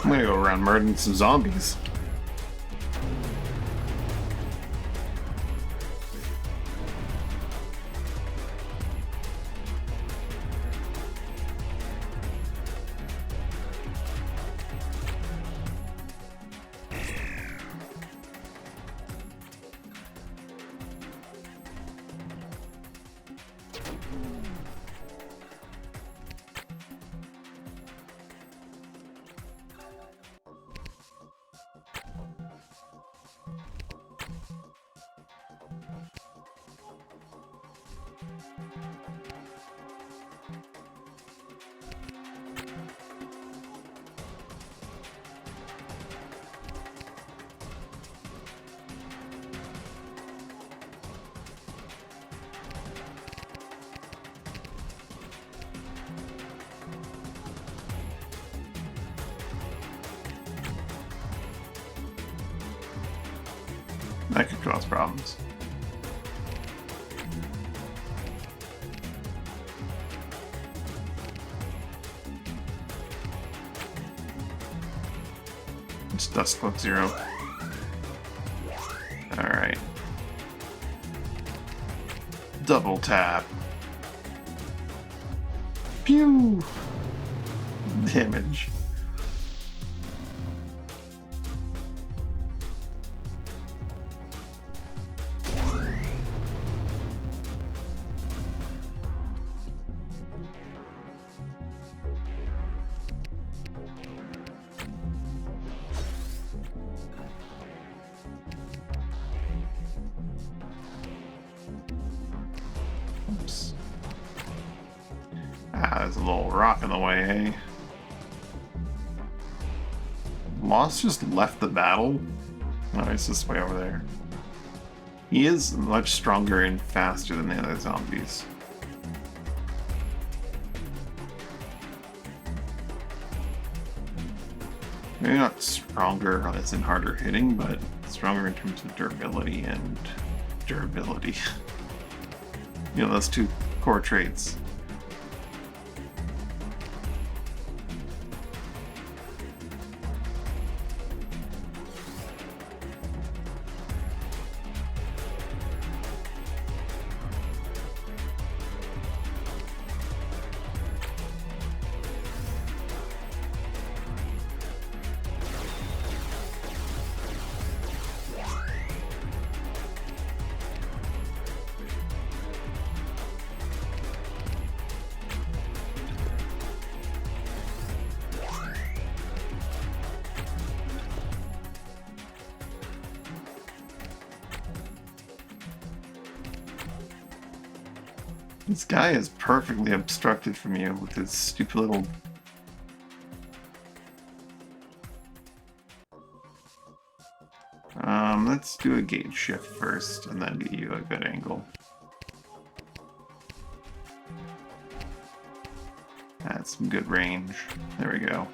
I'm gonna go around murdering some zombies. That could cause problems. It's Dust Cloak 0. Alright. Double tap. Pew! Damage. Oops. Ah, there's a little rock in the way, hey? Moss just left the battle? No, he's this way over there. He is much stronger and faster than the other zombies. Maybe not stronger as in harder hitting, but stronger in terms of durability and durability. You know, those two core traits. This guy is perfectly obstructed from you with his stupid little... let's do a gauge shift first, and then get you a good angle. That's some good range. There we go.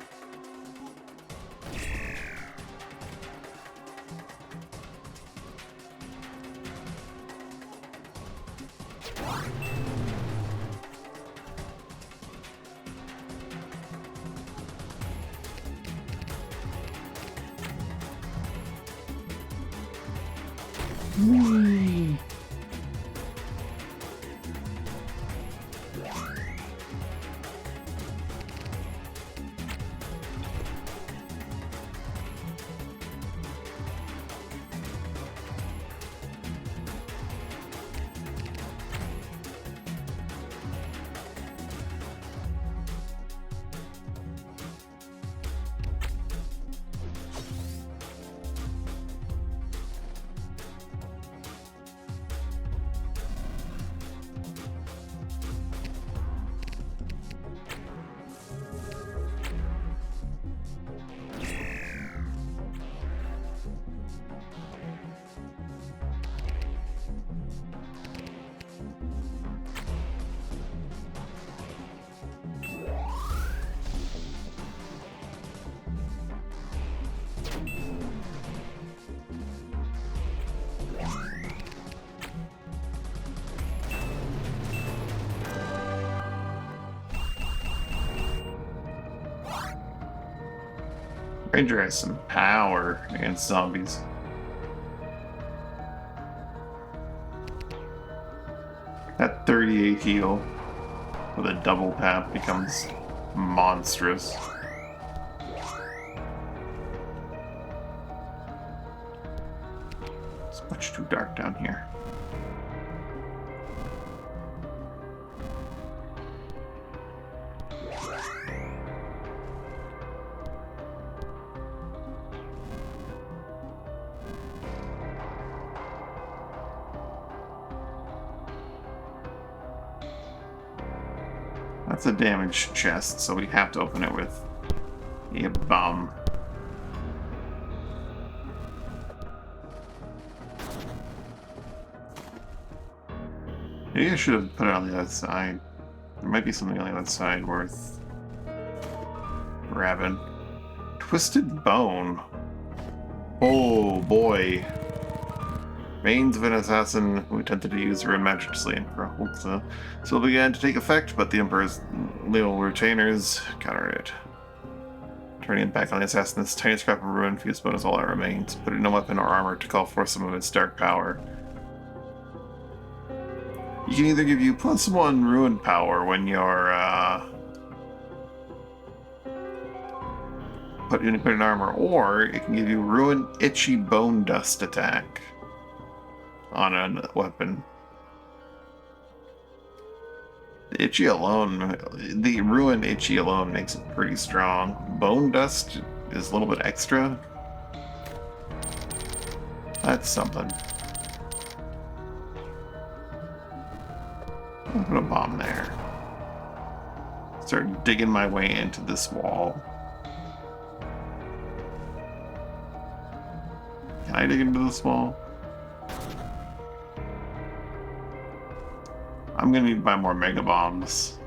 Whee! Ranger has some power against zombies. That 38 heal with a double tap becomes monstrous. It's much too dark down here. That's a damaged chest, so we have to open it with a bomb. Maybe I should have put it on the other side. There might be something on the other side worth grabbing. Twisted bone. Oh boy. Remains of an assassin who attempted to use rune magic to slay Emperor Hulza. So it began to take effect, but the Emperor's little retainers countered it. Turning it back on the assassin, this tiny scrap of ruin fused bone is all that remains. Put it in a weapon or armor to call forth some of its dark power. You can either give you +1 ruin power when you're put in armor, or it can give you ruin itchy bone dust attack on a weapon. The itchy alone, the ruin itchy alone makes it pretty strong. Bone dust is a little bit extra. That's something. I'll put a bomb there. Start digging my way into this wall. Can I dig into this wall? I'm gonna need to buy more mega bombs.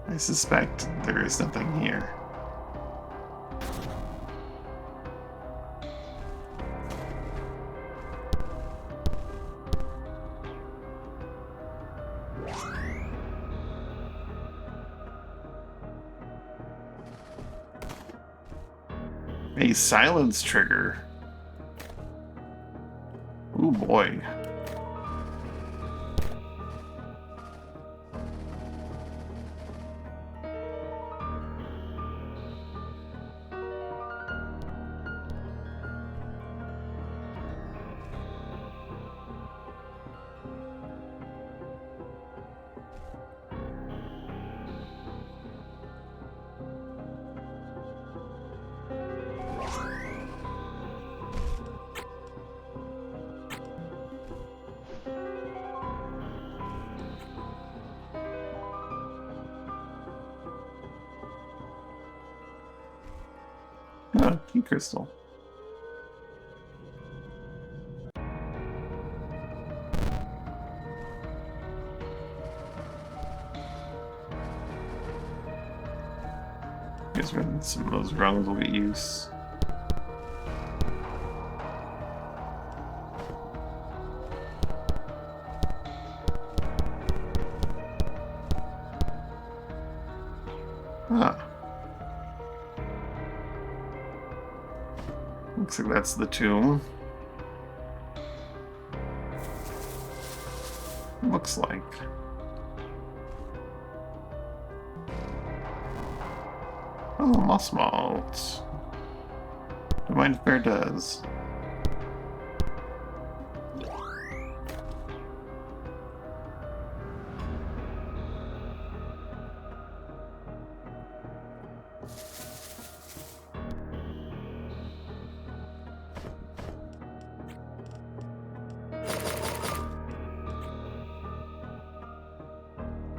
I suspect there is nothing here. A silence trigger. Ooh boy. Oh, key crystal. Guess when some of those rungs will get used. Ah. Looks like that's the tomb. Looks like. Oh, moss malt. Don't mind if Bear does.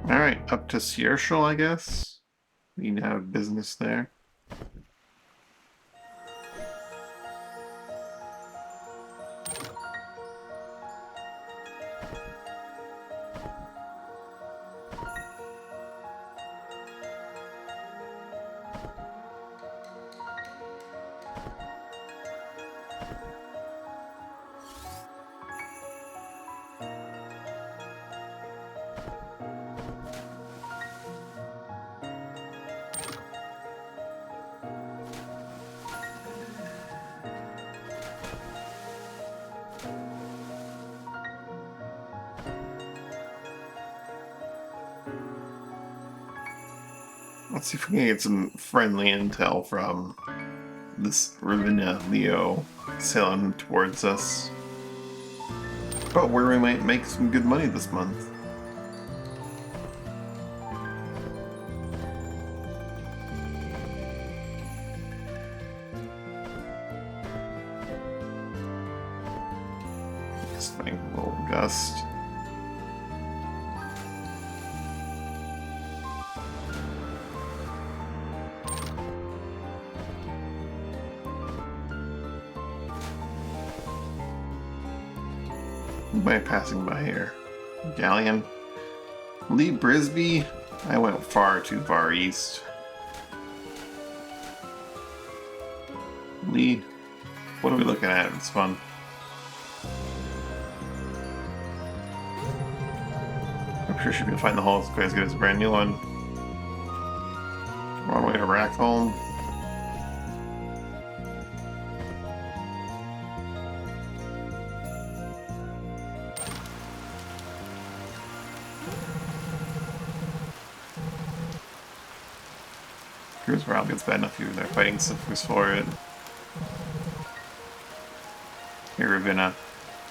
Alright, up to Siershal, I guess. We need to have business there. Let's see if we can get some friendly intel from this Ravenna Leo sailing towards us. But where we might make some good money this month. This thing, little gust. Who am I passing by here? Galleon? Lee Brisby? I went far too far east. Lee? What are we looking at? It's fun. I'm sure she'll be able to find the hull as quick as good as a brand new one. We're on our way to Rackholm. Cruise morale gets bad enough even they're fighting Sifus for it. Here, Ravenna.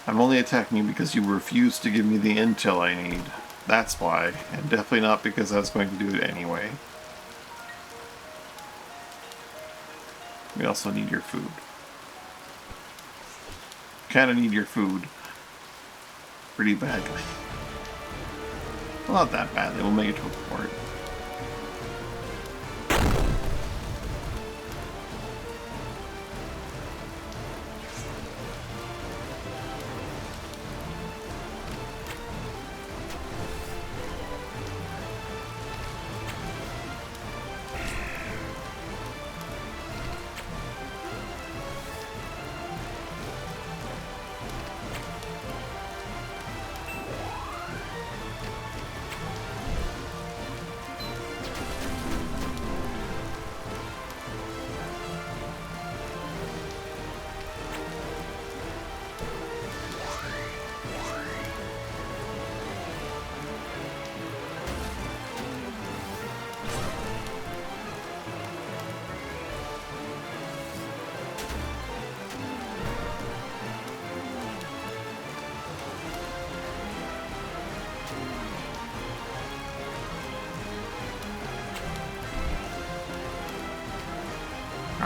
I'm only attacking you because you refuse to give me the intel I need. That's why, and definitely not because I was going to do it anyway. We also need your food. Kinda need your food. Pretty badly. Well, not that badly, we'll make it to a port.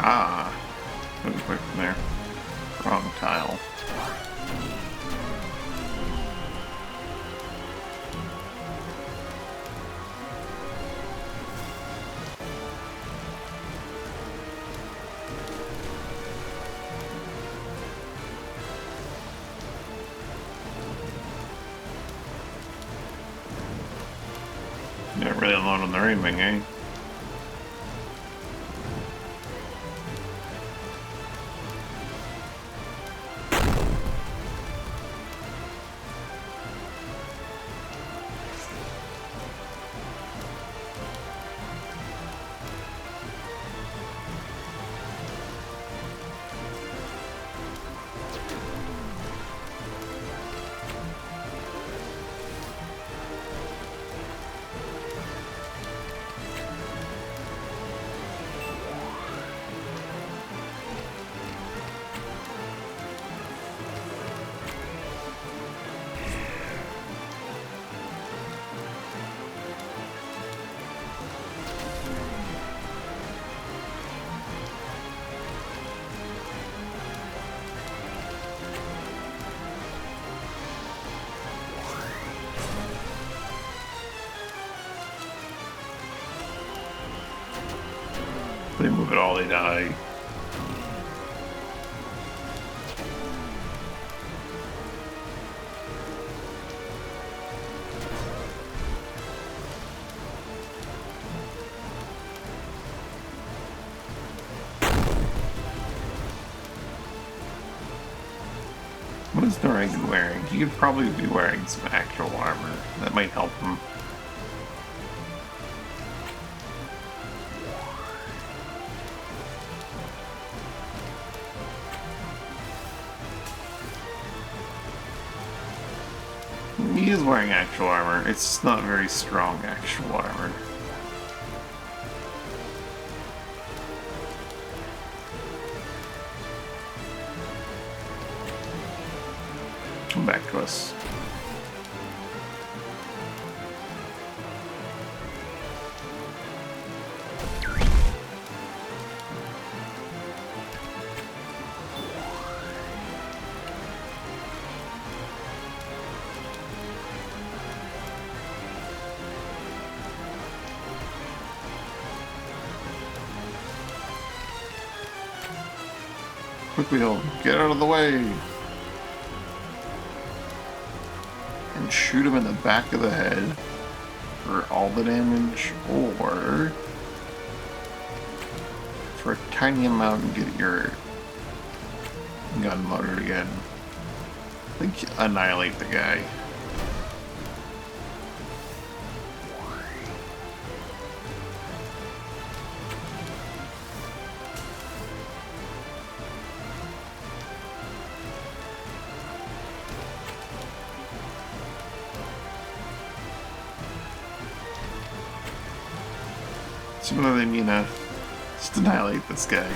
Ah, couldn't quick from there. Wrong tile. They're really alone on their aiming, eh? They move at all, they die. What is Norangan wearing? He could probably be wearing some actual armor. That might help him. He is wearing actual armor. It's just not very strong actual armor. Come back to us. Quickly, he'll get out of the way! And shoot him in the back of the head for all the damage, or for a tiny amount and get your gun loaded again. I think you annihilate the guy. See what they mean, just annihilate this guy.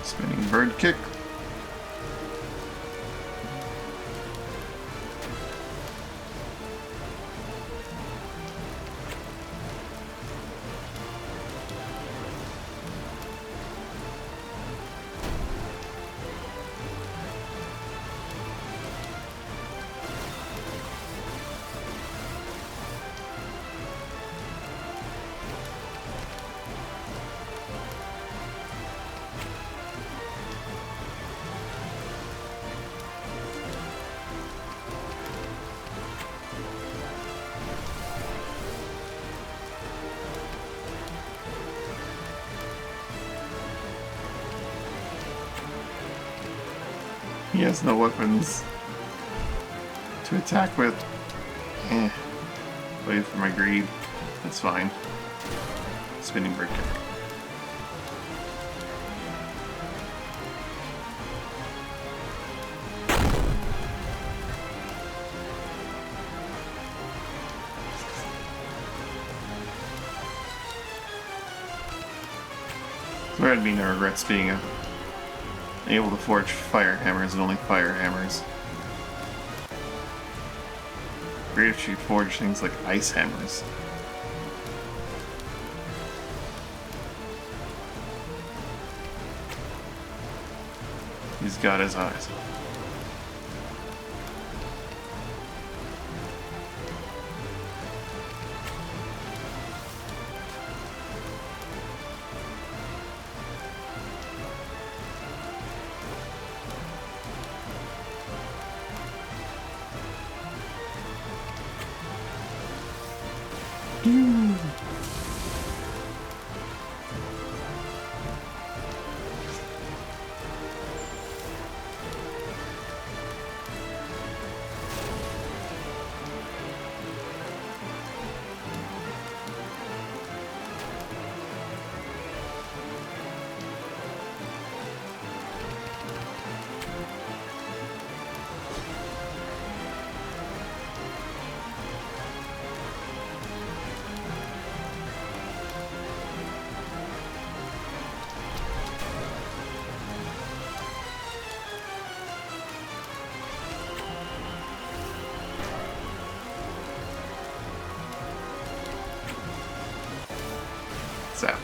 Spinning bird kick. He has no weapons to attack with. Wait for my greed. That's fine. Spinning bird kick. So I mean, no regrets being able to forge fire hammers and only fire hammers. Great if she forged things like ice hammers. He's got his eyes. So.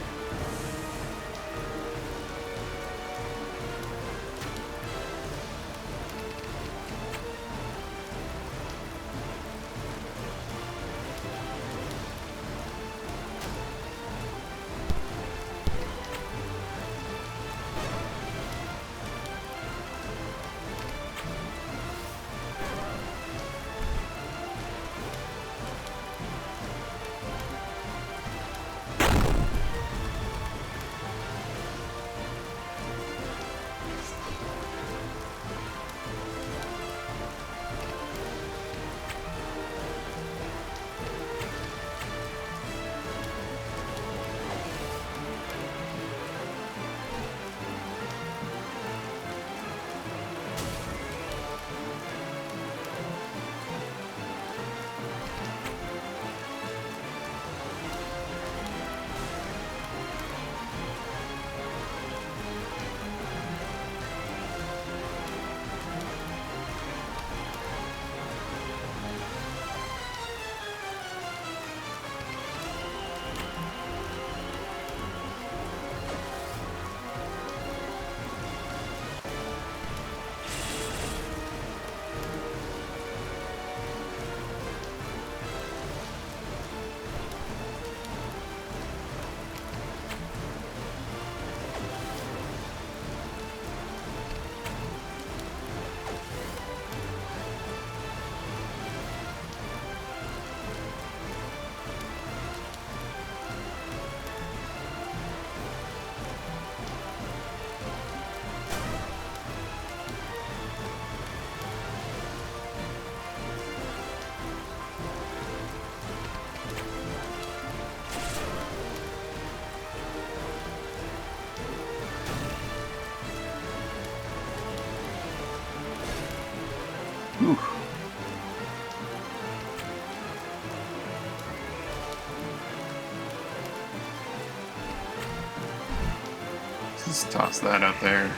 Just toss that out there.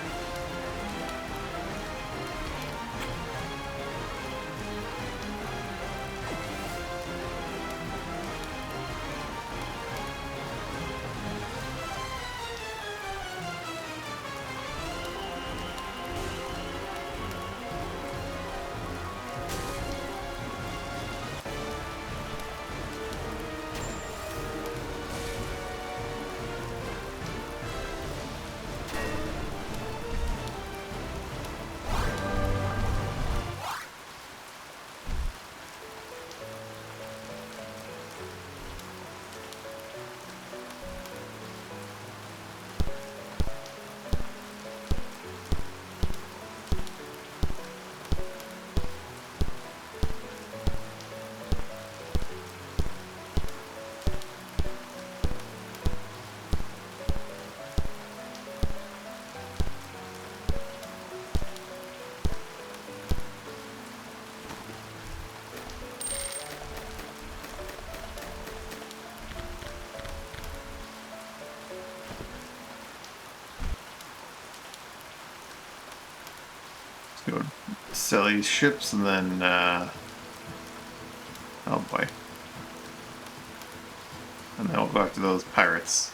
Go sell these ships and then, oh boy. And then we'll go after those pirates.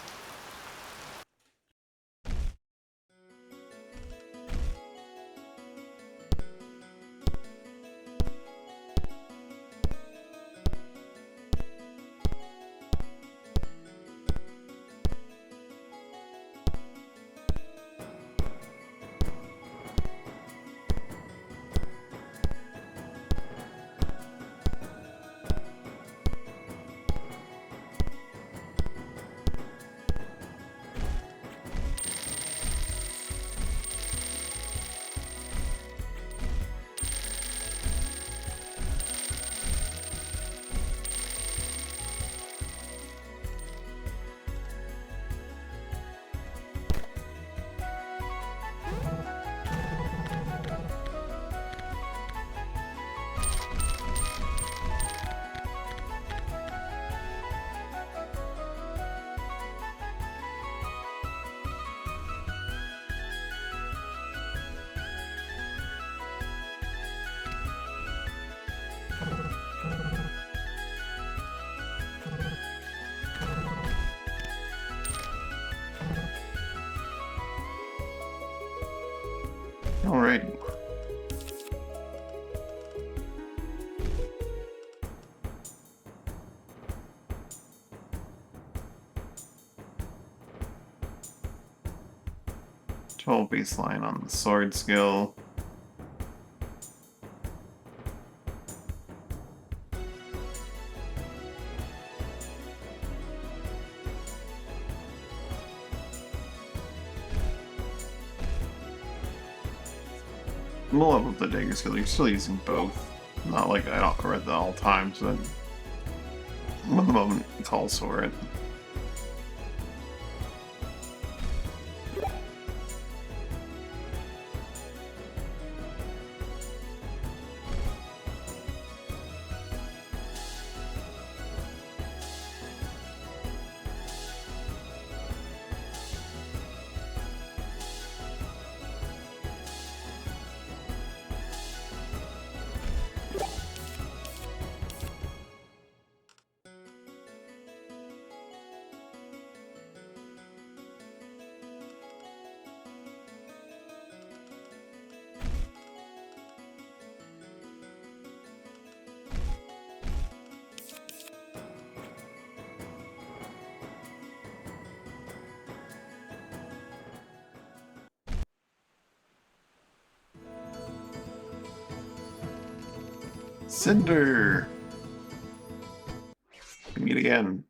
Alrighty. Total baseline on the sword skill. We'll level up the dagger skill. You're still using both. Not like I don't read that all times, but when the moment calls for it. Cinder! We meet again.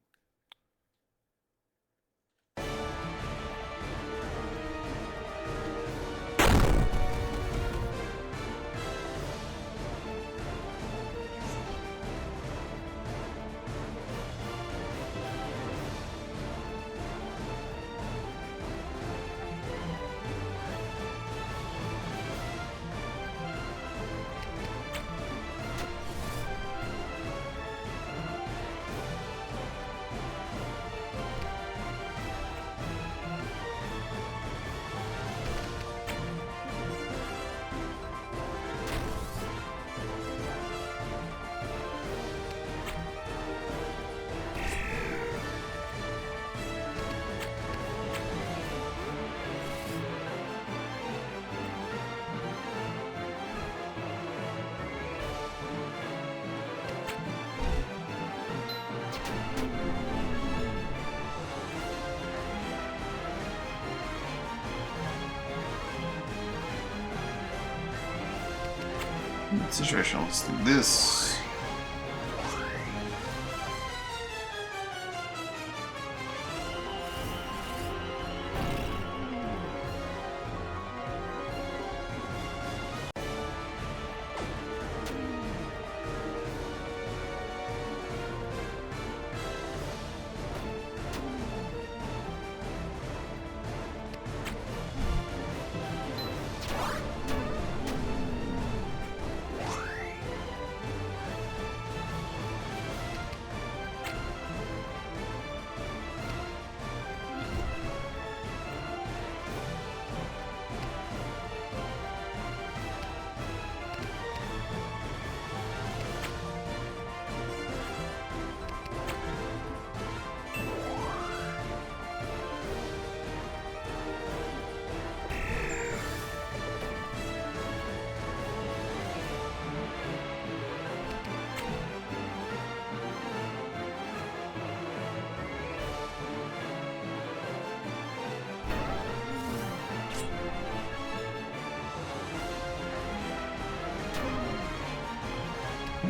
Situation, let's do this.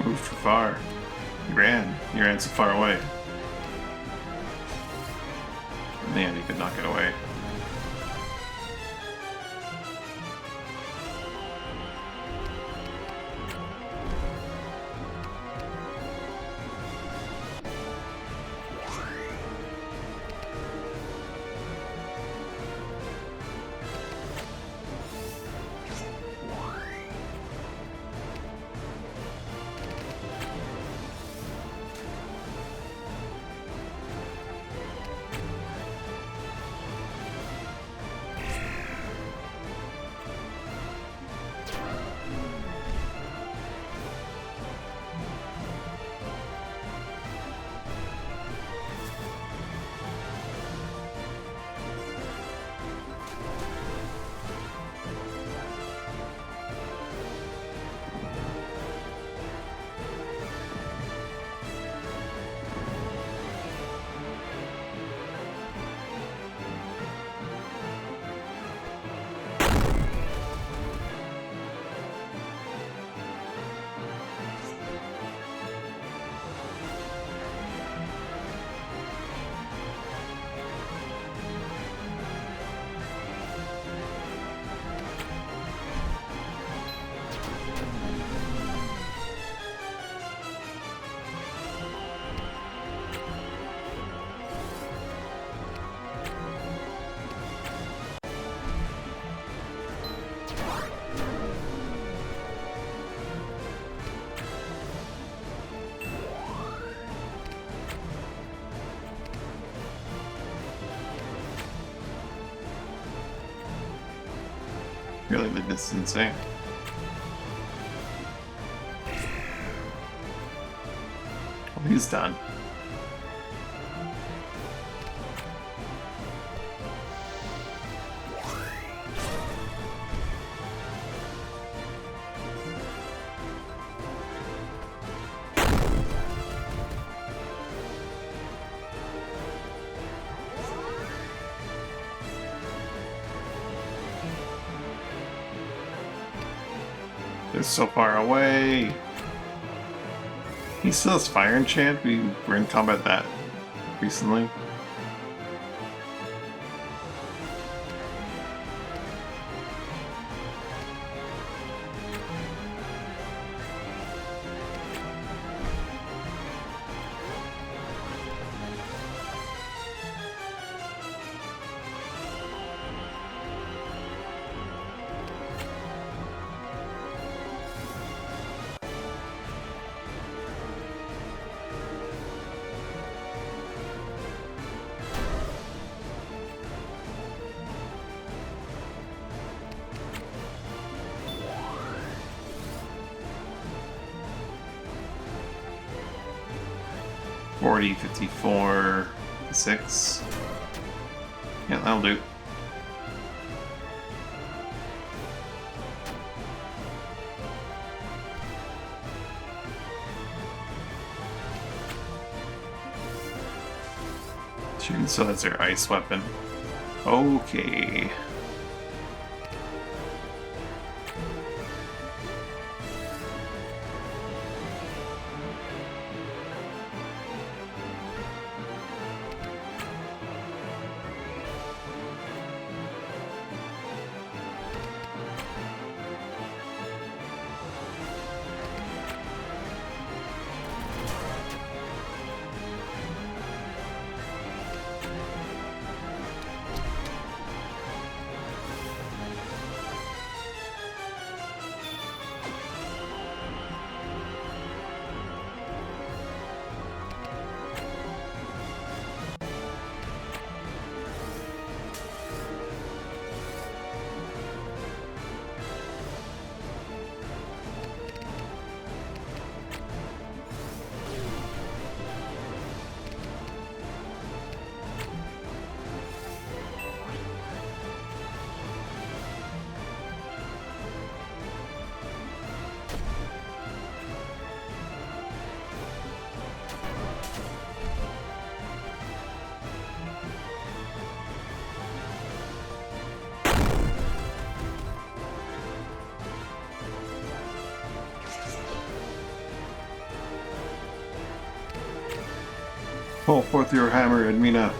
Moved too far. You ran. You ran so far away. Man, he could not get away. Really, this is insane. Well, he's done. It's so far away. He still has fire enchant. We were in combat that recently. $40, $54, $6. Yeah, that'll do. Shooting, so that's their ice weapon. Okay. Pull forth your hammer, Edmina.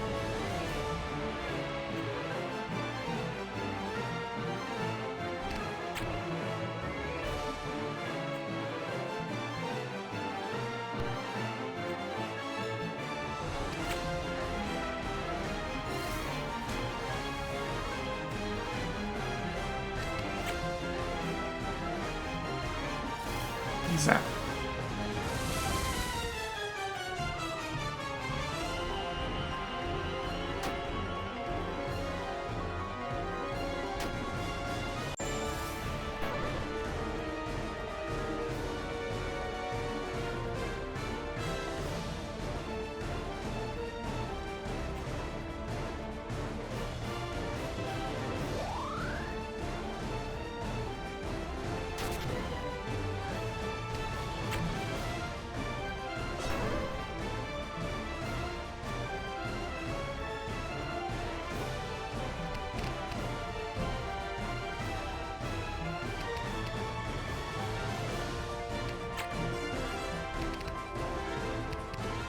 Zap.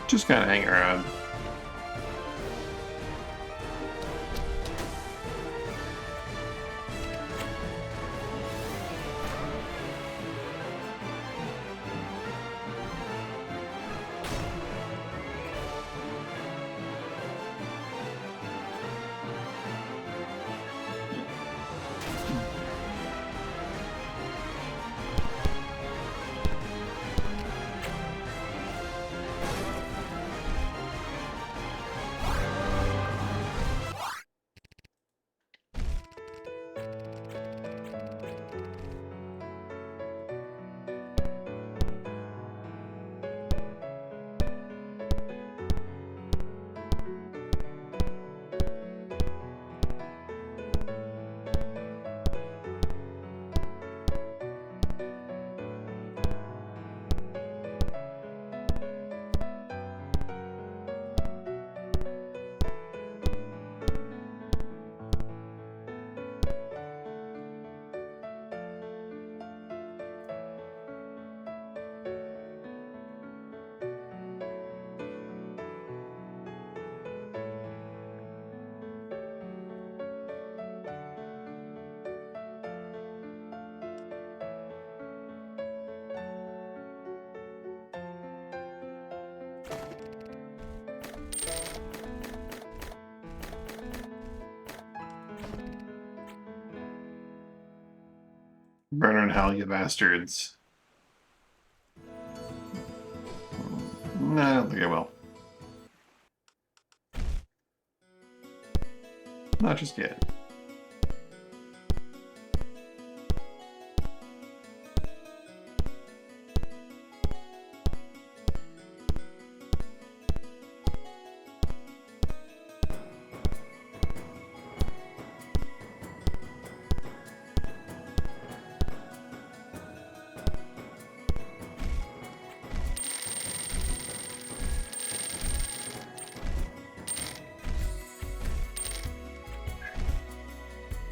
Just kind of hang around. Burn in hell, you bastards. No, I don't think I will. Not just yet.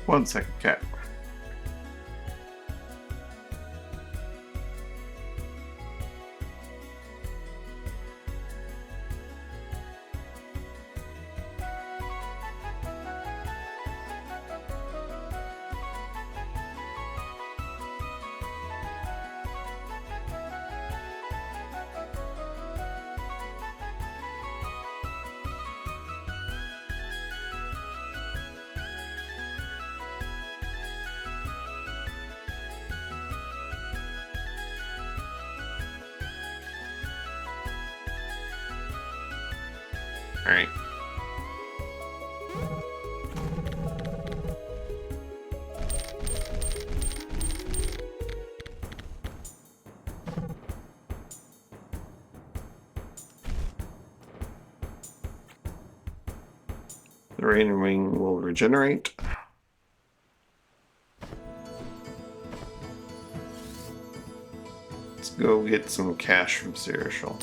One second, cat. Alright. The rain wing will regenerate. Let's go get some cash from Searishal.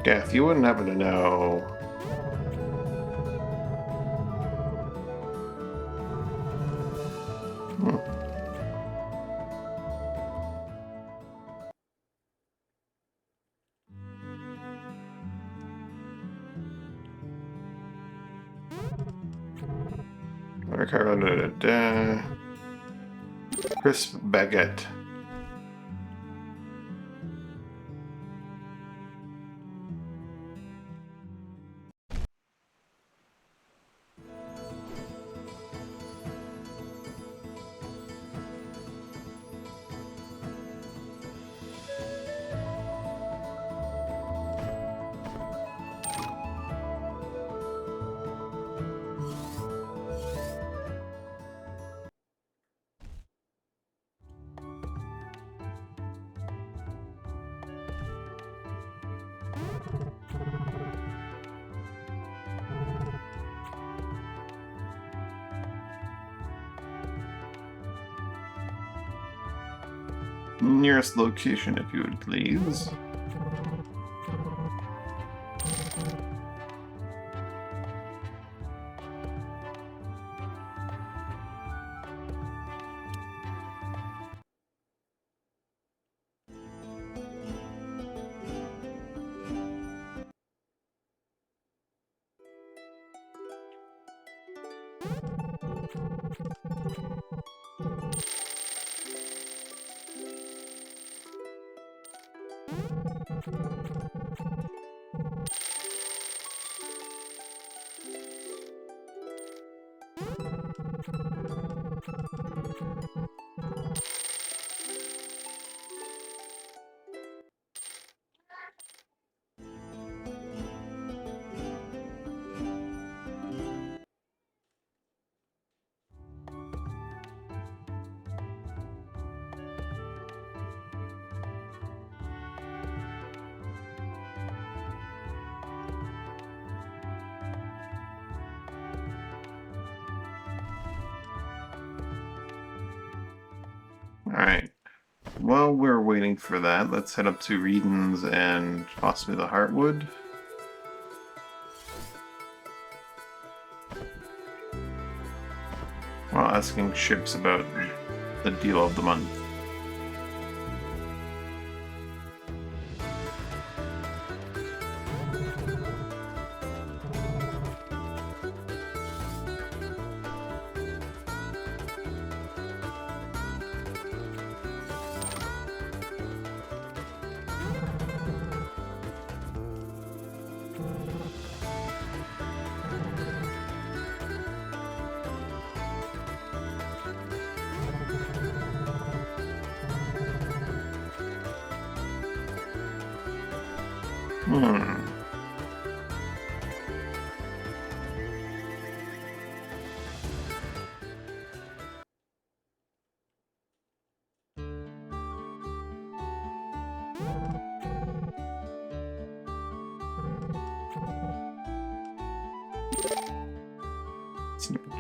Yeah, if you wouldn't happen to know... Crisp baguette. Nearest location, if you would please. Alright. While we're waiting for that, let's head up to Reedon's and possibly the Heartwood. While asking ships about the deal of the month.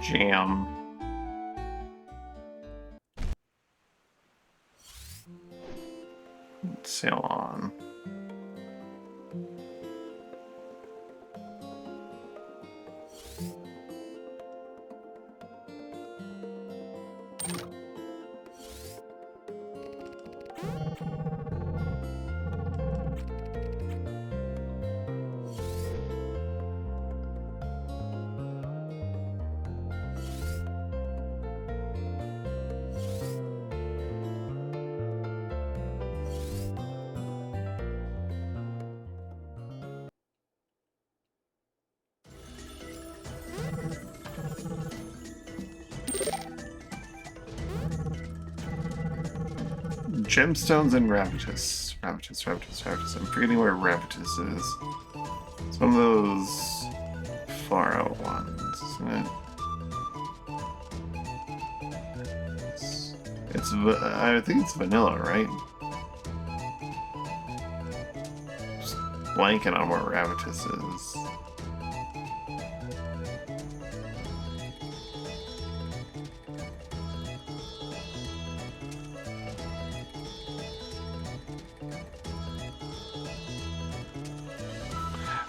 Jam. Let's sail on. Gemstones and Ravitus. Ravitus. I'm forgetting where Ravitus is. It's one of those far out ones, isn't it? I think it's vanilla, right? Just blanking on where Ravitus is.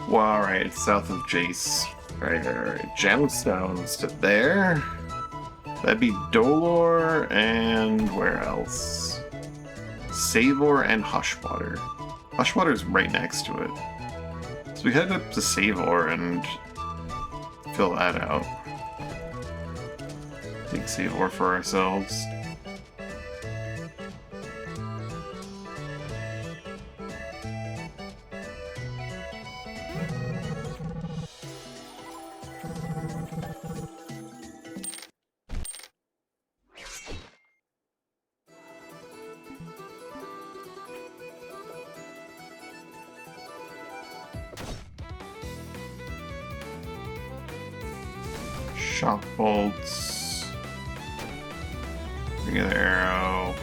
Well, alright, it's south of Jace. Right. Gemstones to there. That'd be Dolor and where else? Savor and Hushwater. Hushwater's right next to it. So we head up to Savor and fill that out. Take save ore for ourselves. Shock bolts. Regular arrow.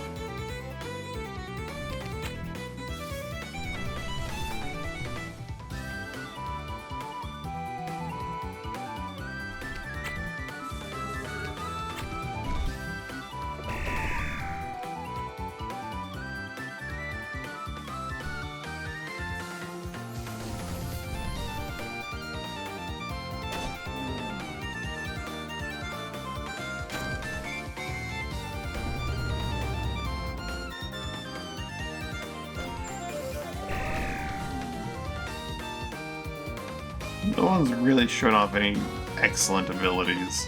No one's really shown off any excellent abilities.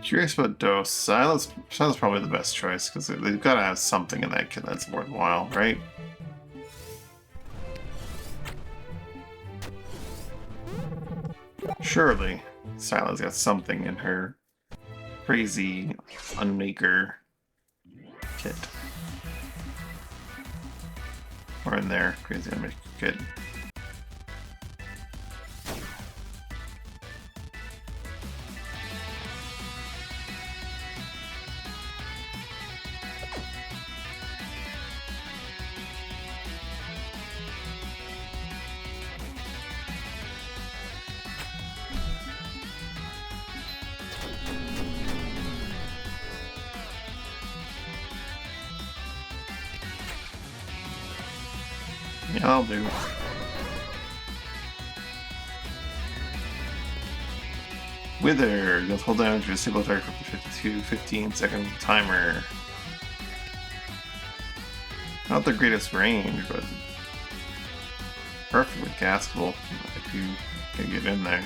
Curious about Dose. Silas probably the best choice because they've got to have something in that kit that's worthwhile, right? Surely, Sila's got something in her crazy Unmaker kit. Or in their crazy Unmaker kit. Yeah, I'll do. Wither. You'll hold down to a single target for the 15-second timer. Not the greatest range, but perfectly castable if you can get in there.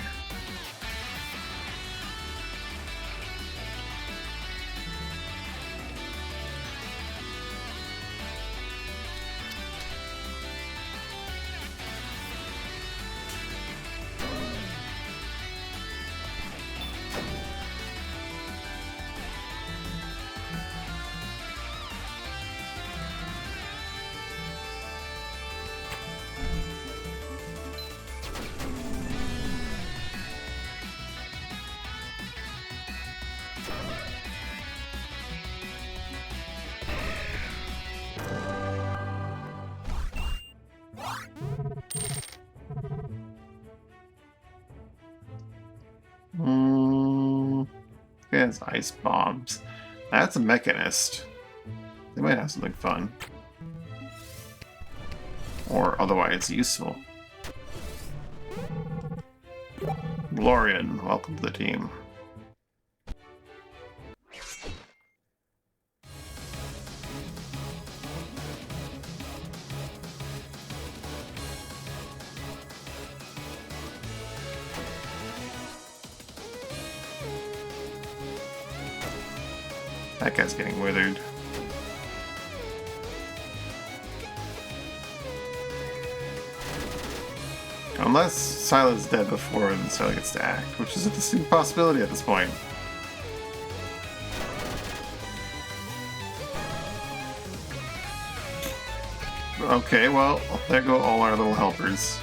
It has ice bombs. That's a mechanist. They might have something fun. Or otherwise useful. Glorian, welcome to the team. That guy's getting withered. Unless Sila's dead before Sila gets to act, which is a distinct possibility at this point. Okay, well, there go all our little helpers.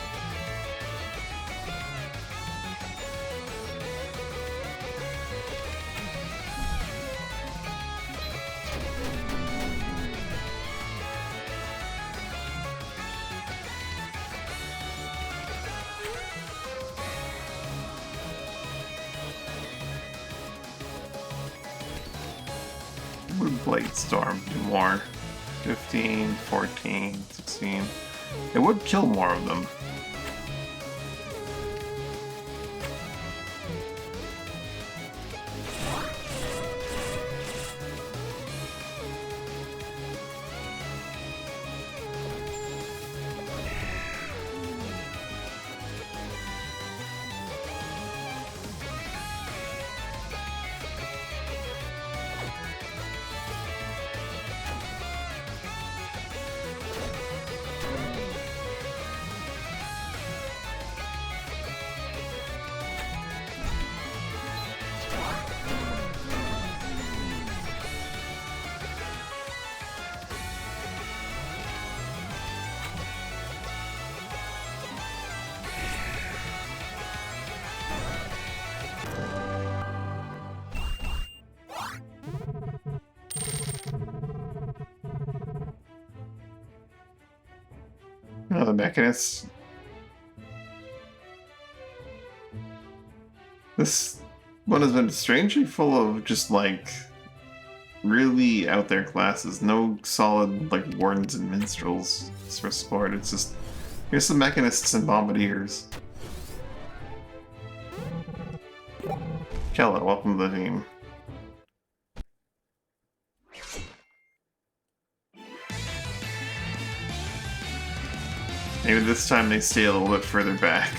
Would Blade Storm do more? 15, 14, 16. It would kill more of them. Oh, the mechanists. This one has been strangely full of just like really out there classes. No solid like wardens and minstrels for sport. It's just here's some mechanists and bombardiers. Kella, welcome to the team. Maybe this time they stay a little bit further back.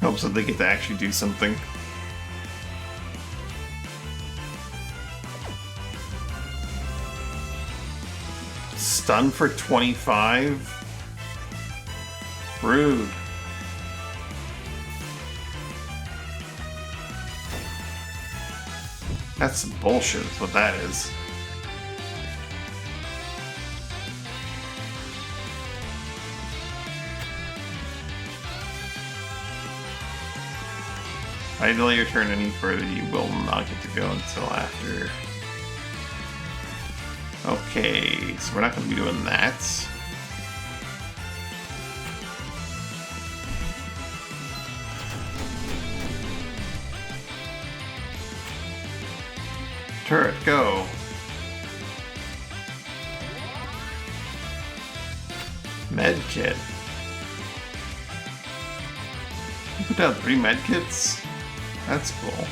Hopes that they get to actually do something. Stun for 25? Rude. That's some bullshit, is what that is. If I delay your turn any further, you will not get to go until after. Okay, so we're not going to be doing that. Turret, go! Medkit. You put down 3 medkits? That's cool.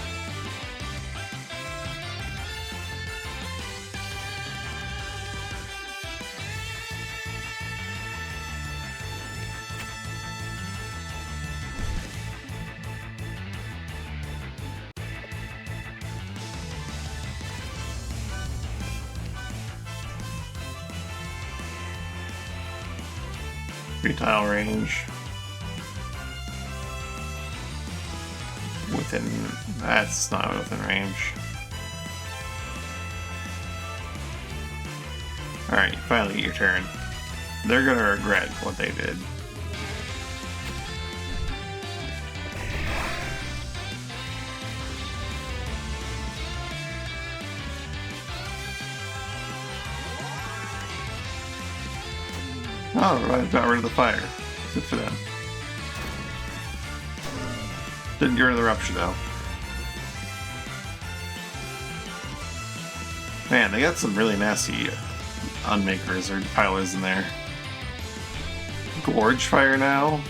Tile range. Within... that's not within range. Alright, finally your turn. They're gonna regret what they did. Oh, I got rid of the fire. Good for them. Didn't get rid of the rupture, though. Man, they got some really nasty unmakers or pilers in there. Gorge fire now?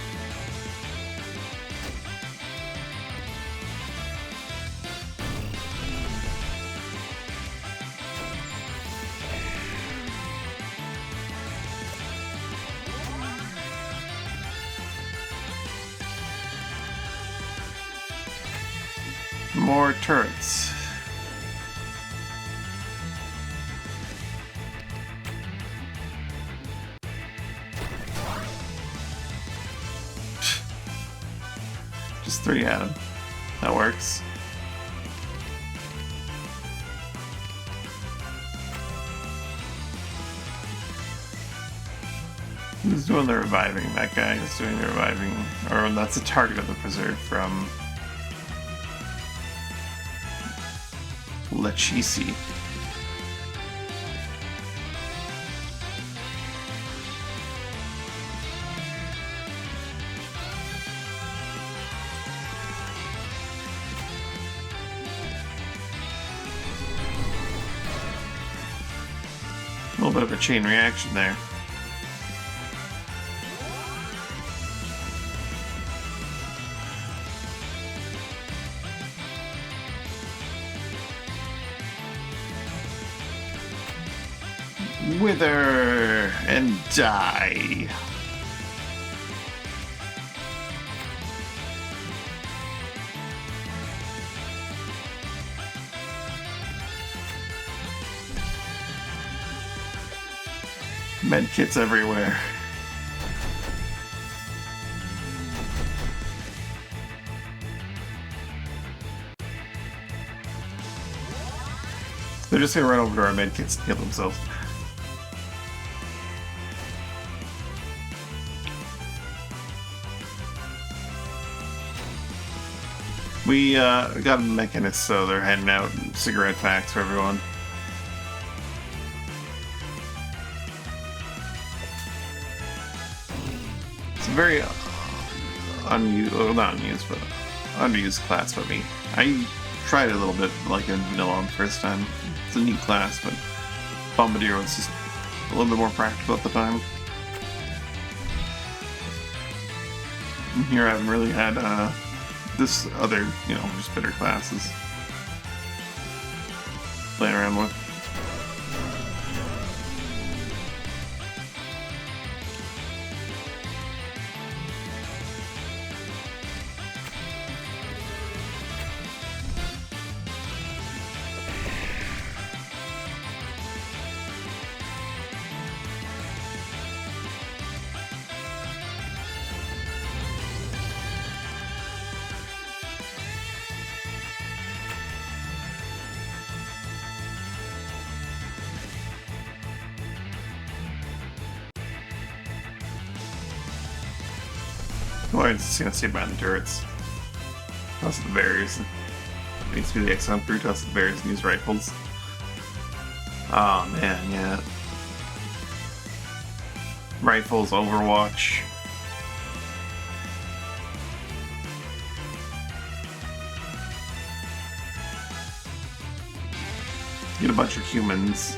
More turrets. Just 3 at him. That works. Who's doing the reviving? That guy is doing the reviving. Or that's a target of the preserve from Lachisi. bit of a chain reaction there. Wither and die. Medkits everywhere. They're just gonna run over to our medkits and kill themselves. We got a mechanist, so they're handing out cigarette packs for everyone. It's a very unused, well, not unused, but underused class by me. I tried it a little bit, like in vanilla on the first time. It's a neat class, but Bombardier was just a little bit more practical at the time. And here I haven't really had this other, you know, just better classes playing around with. Oh, I'm just gonna stay behind the turrets. Toss the berries. It needs to be the X-Hunt fruit, toss the berries and use rifles. Oh man, yeah. Rifles, Overwatch. Get a bunch of humans.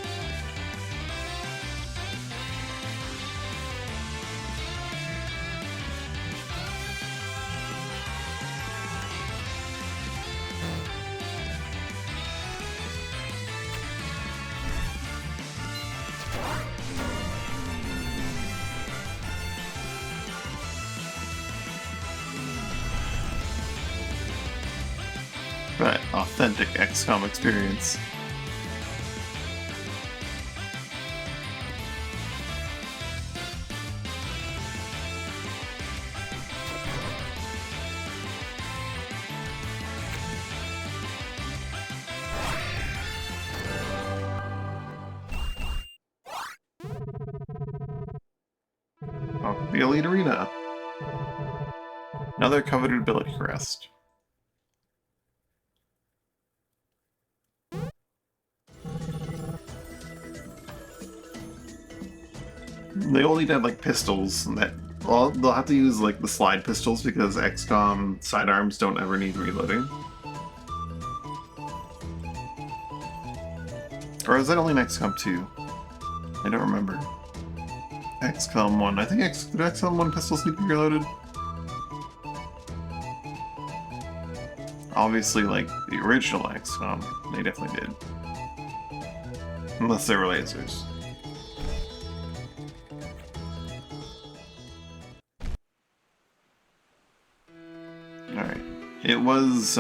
Right, authentic XCOM experience. Oh, the Elite Arena. Another coveted ability crest. They only had like pistols, and that, well, they'll have to use like the slide pistols because XCOM sidearms don't ever need reloading. Or is that only in XCOM 2? I don't remember. XCOM 1. I think did XCOM 1 pistols need to be reloaded? Obviously, like the original XCOM, they definitely did. Unless they were lasers. Alright. It was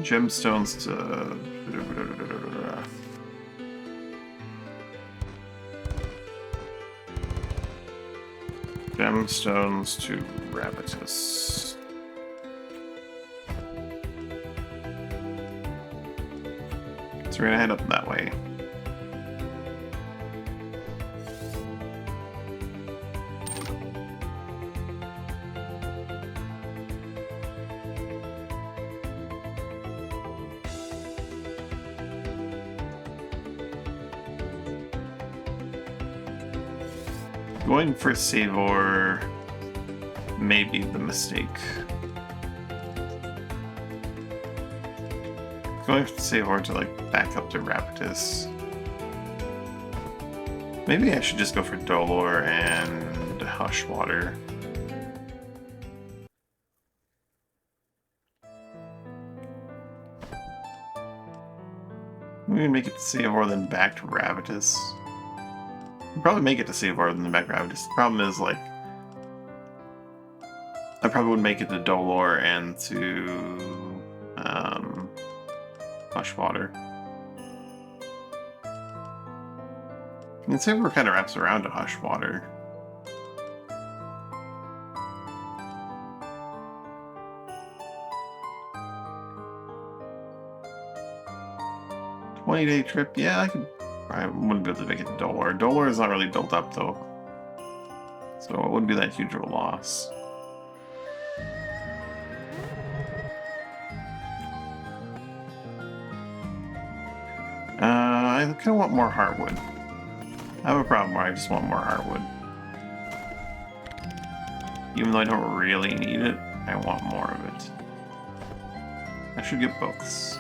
gemstones to gemstones to Rabitus. So we're gonna head up that way. Going for Savor may be the mistake. Going for Savor to like back up to Rapitus. Maybe I should just go for Dolor and Hushwater. Maybe make it to Savor, then back to Ravitus. I'd probably make it to Savor, then back to Ravitus. The problem is, like, I probably would make it to Dolor and to Hushwater. I mean, Savor kind of wraps around to Hushwater. $20-day trip, yeah, I wouldn't be able to make it to Dolor. Dolor is not really built up though, so it wouldn't be that huge of a loss. I kind of want more Heartwood. I have a problem where I just want more Heartwood. Even though I don't really need it, I want more of it. I should get both.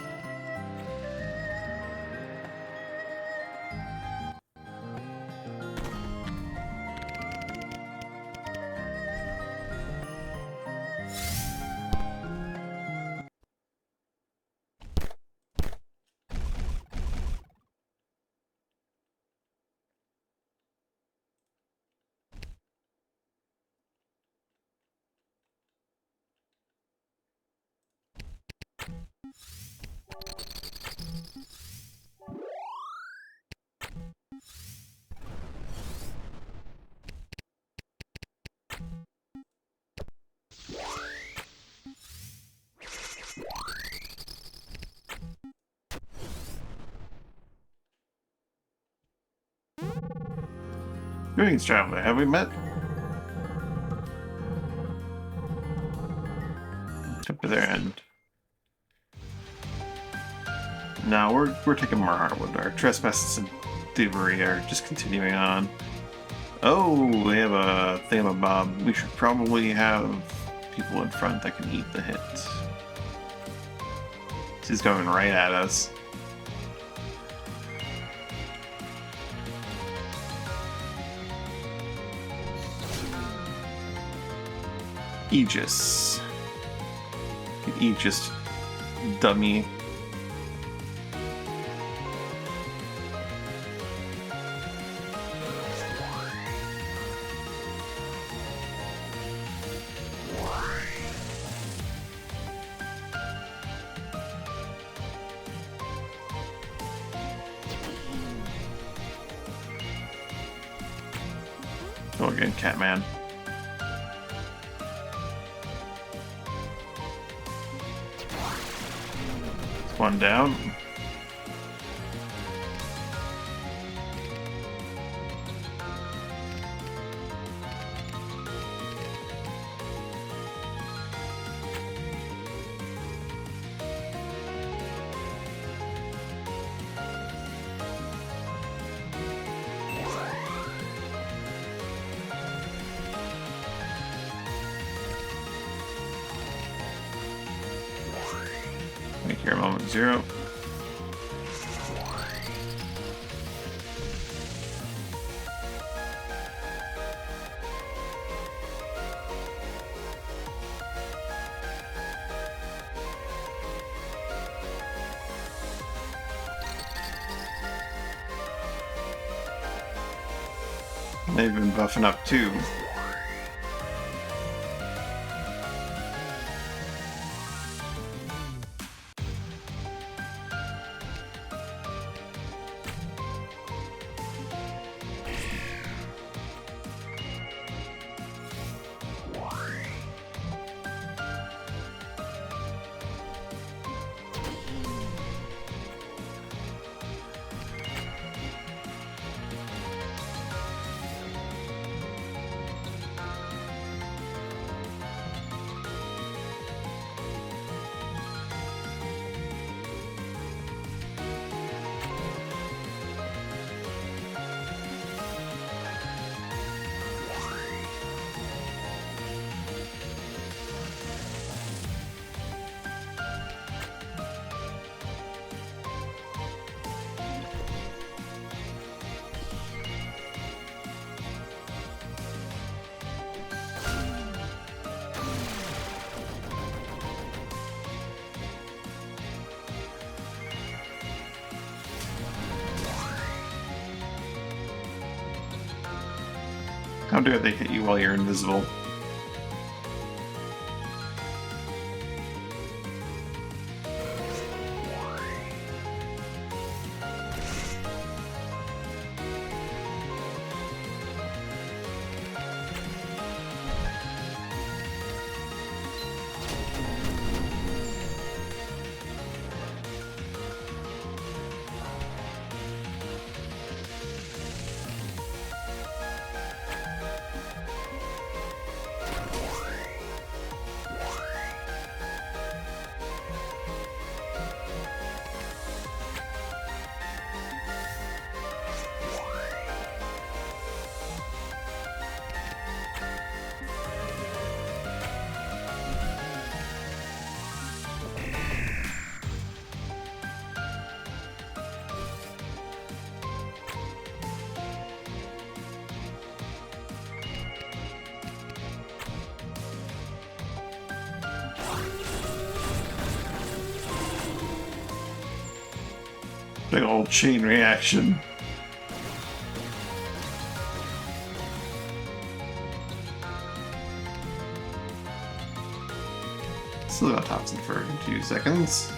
Greetings, traveler. Have we met? Up to their end. No, we're taking more Heartwood. Our trespasses and thievery are just continuing on. Oh, they have a thingamabob. We should probably have people in front that can eat the hit. He's going right at us. Aegis. Aegis, dummy. Go again, Catman. One down. Make your moment 0. They've been buffing up too. How dare they hit you while you're invisible? Big old chain reaction. Still got toxin for 2 seconds.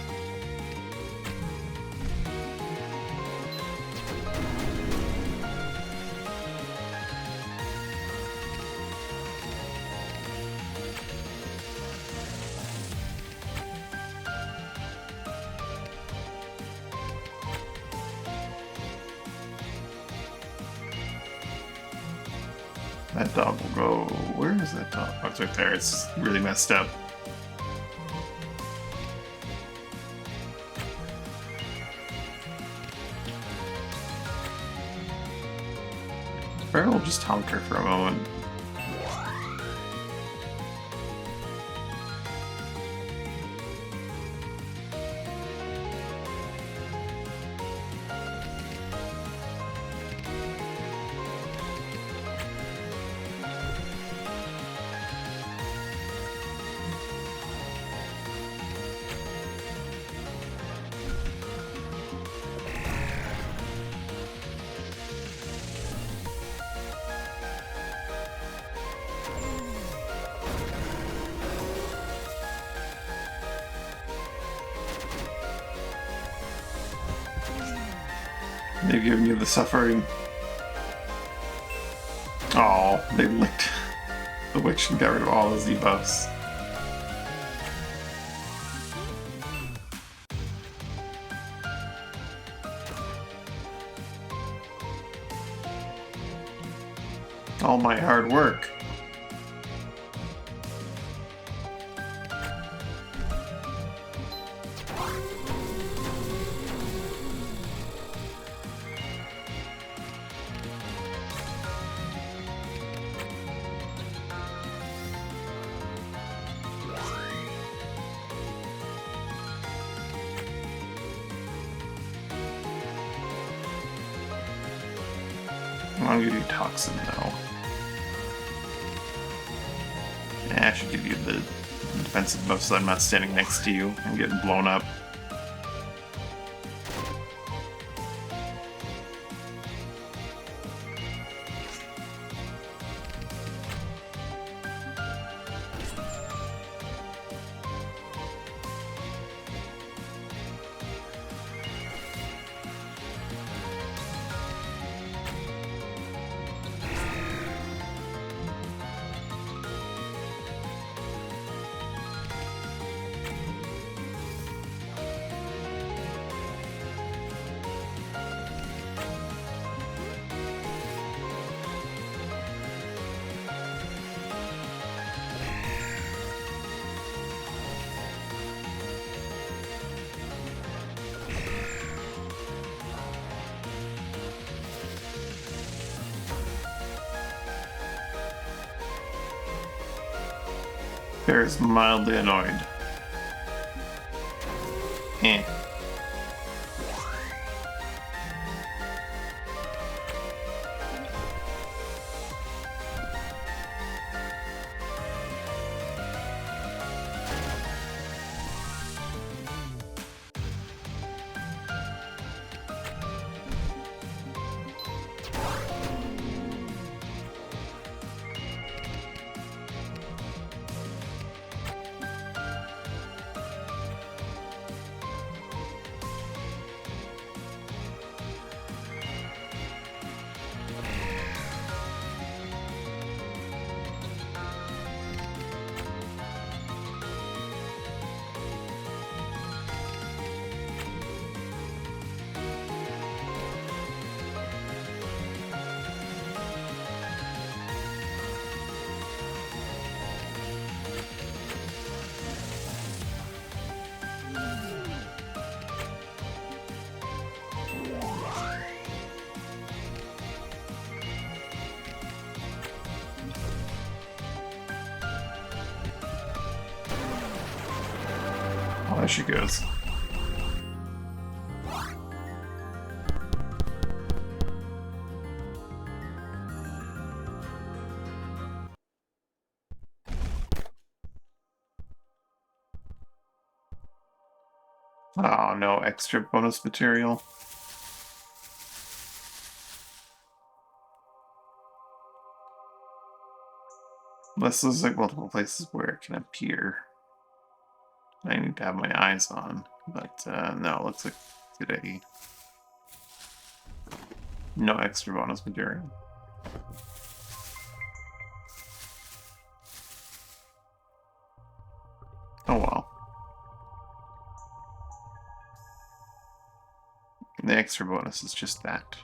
That dog will go... Where is that dog? Oh, it's right there. It's really messed up. Barrel will just honk her for a moment. They've given you the suffering. Oh, they licked the witch and got rid of all the Z-buffs. All my hard work. I'm gonna do toxin though. I should give you the defensive buff so I'm not standing next to you and getting blown up. Bear is mildly annoyed. Eh. There she goes. Oh, no extra bonus material. This is like multiple places where it can appear. I need to have my eyes on, but no, it looks like today. No extra bonus material. Oh well. The extra bonus is just that.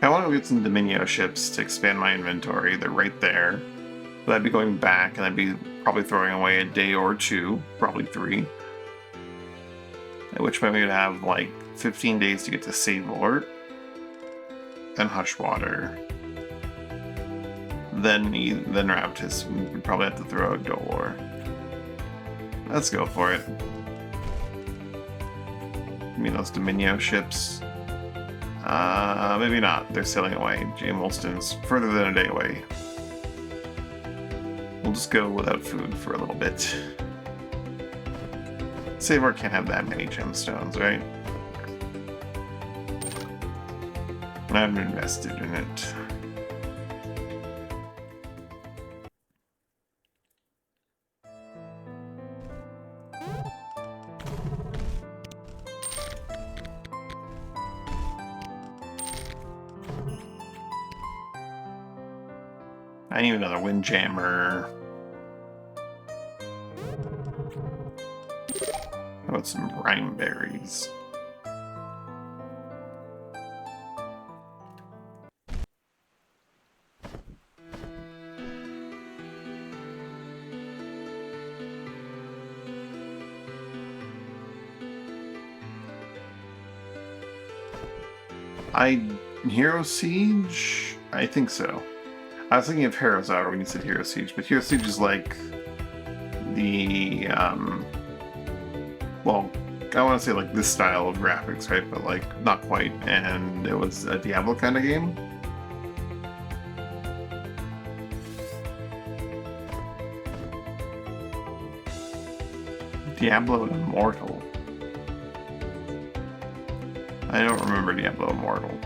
I want to get some Dominio ships to expand my inventory. They're right there. But I'd be going back, and I'd be probably throwing away a day or two, probably 3. At which point we would have like 15 days to get to Sailor, then Hushwater, then Raptus. We'd probably have to throw a Dolor. Let's go for it. I mean, those Dominio ships. Maybe not. They're sailing away. Jane Wolston's further than a day away. We'll just go without food for a little bit. Savor can't have that many gemstones, right? I haven't invested in it. I need another Windjammer. How about some rime berries? Hero Siege? I think so. I was thinking of Hero's Hour when you said Hero Siege, but Hero Siege is like the, well, I want to say like this style of graphics, right? But like not quite, and it was a Diablo kind of game. Diablo Immortal. I don't remember Diablo Immortal.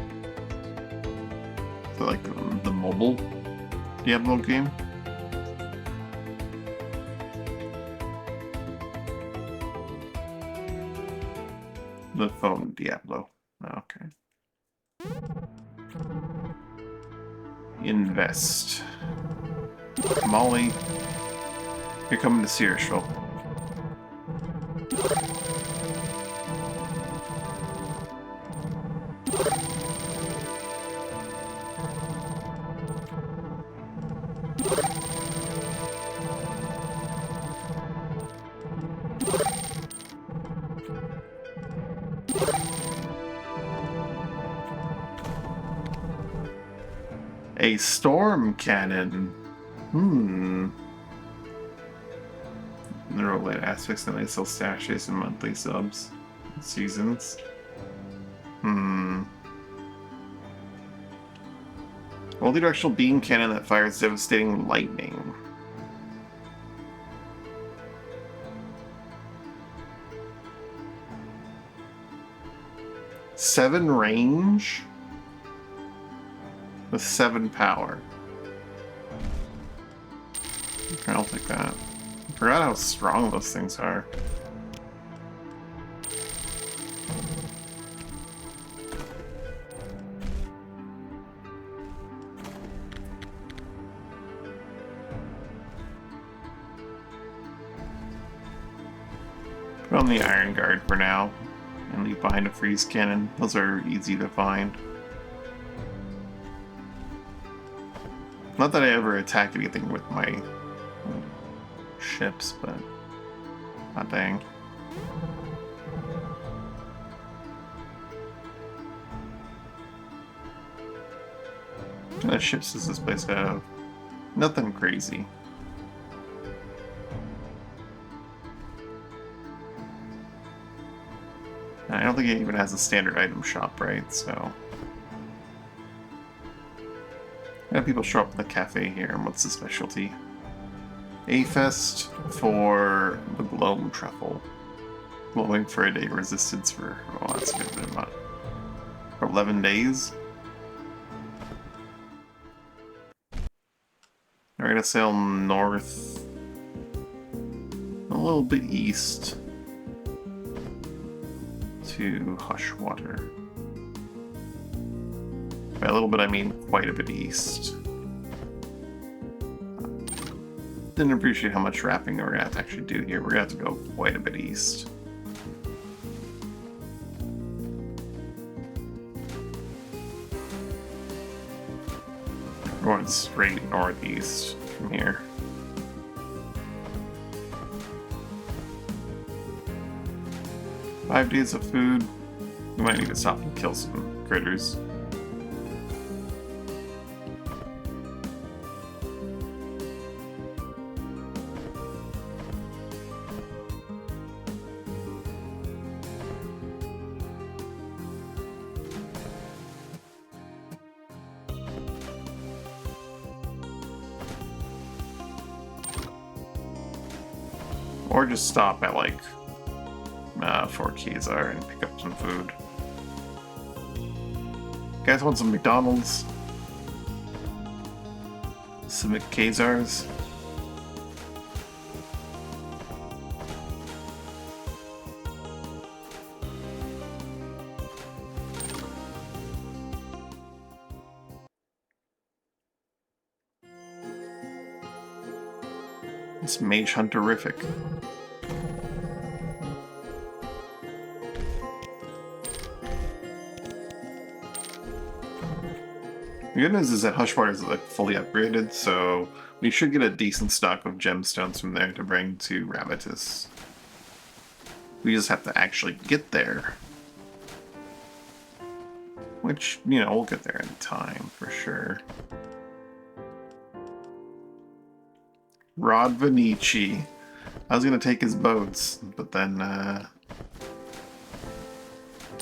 So like the mobile Diablo game? The phone Diablo. Okay. Invest. Molly, you're coming to Searshall. A storm cannon. Neural-related aspects and they sell stashes and monthly subs. Seasons. Multi-directional beam cannon that fires devastating lightning. Seven range? With 7 power. Okay, I'll take that. I forgot how strong those things are. Put on the Iron Guard for now, and leave behind a freeze cannon. Those are easy to find. Not that I ever attack anything with my ships, but... Ah, dang. What kind of ships does this place have? Nothing crazy. I don't think it even has a standard item shop, right? So... yeah, people show up at the cafe here, and what's the specialty? A-Fest for the Gloam Truffle. Glowing for a day, resistance for... oh, that's a good amount. For 11 days? We're gonna sail north... a little bit east... to Hushwater. By a little bit, I mean quite a bit east. Didn't appreciate how much wrapping we're gonna have to actually do here. We're gonna have to go quite a bit east. We're going straight northeast from here. Five days of food. We might need to stop and kill some critters. Or just stop at, like, Fort Kazar and pick up some food. You guys want some McDonald's? Some McKazars? It's Mage Hunterific. The good news is that Hushwater is like fully upgraded, so we should get a decent stock of gemstones from there to bring to Ravitus. We just have to actually get there. Which, you know, we'll get there in time, for sure. Rod Vinici. I was gonna take his boats, but then, oh,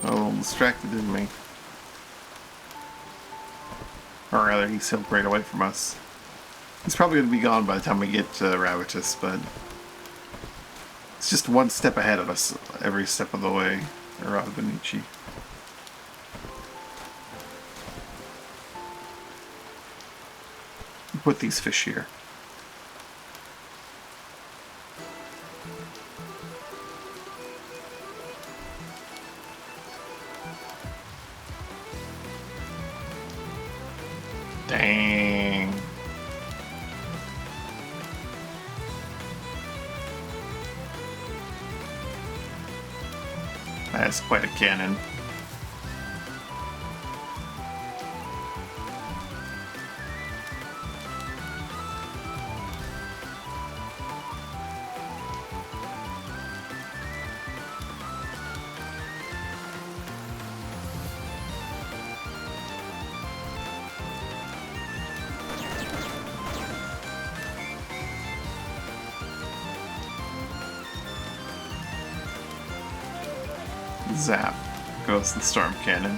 a little distracted, didn't we? Or rather, he sailed right away from us. He's probably going to be gone by the time we get to Ravitus, but... it's just one step ahead of us every step of the way. Rod Vinici. Put these fish here. Dang. That's quite a cannon. Zap goes the storm cannon.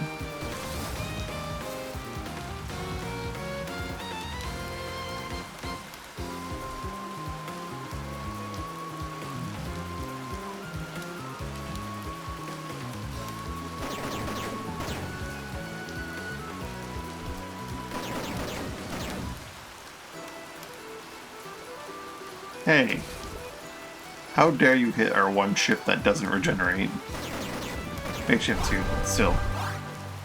Hey, how dare you hit our one ship that doesn't regenerate? Big ship too, but still.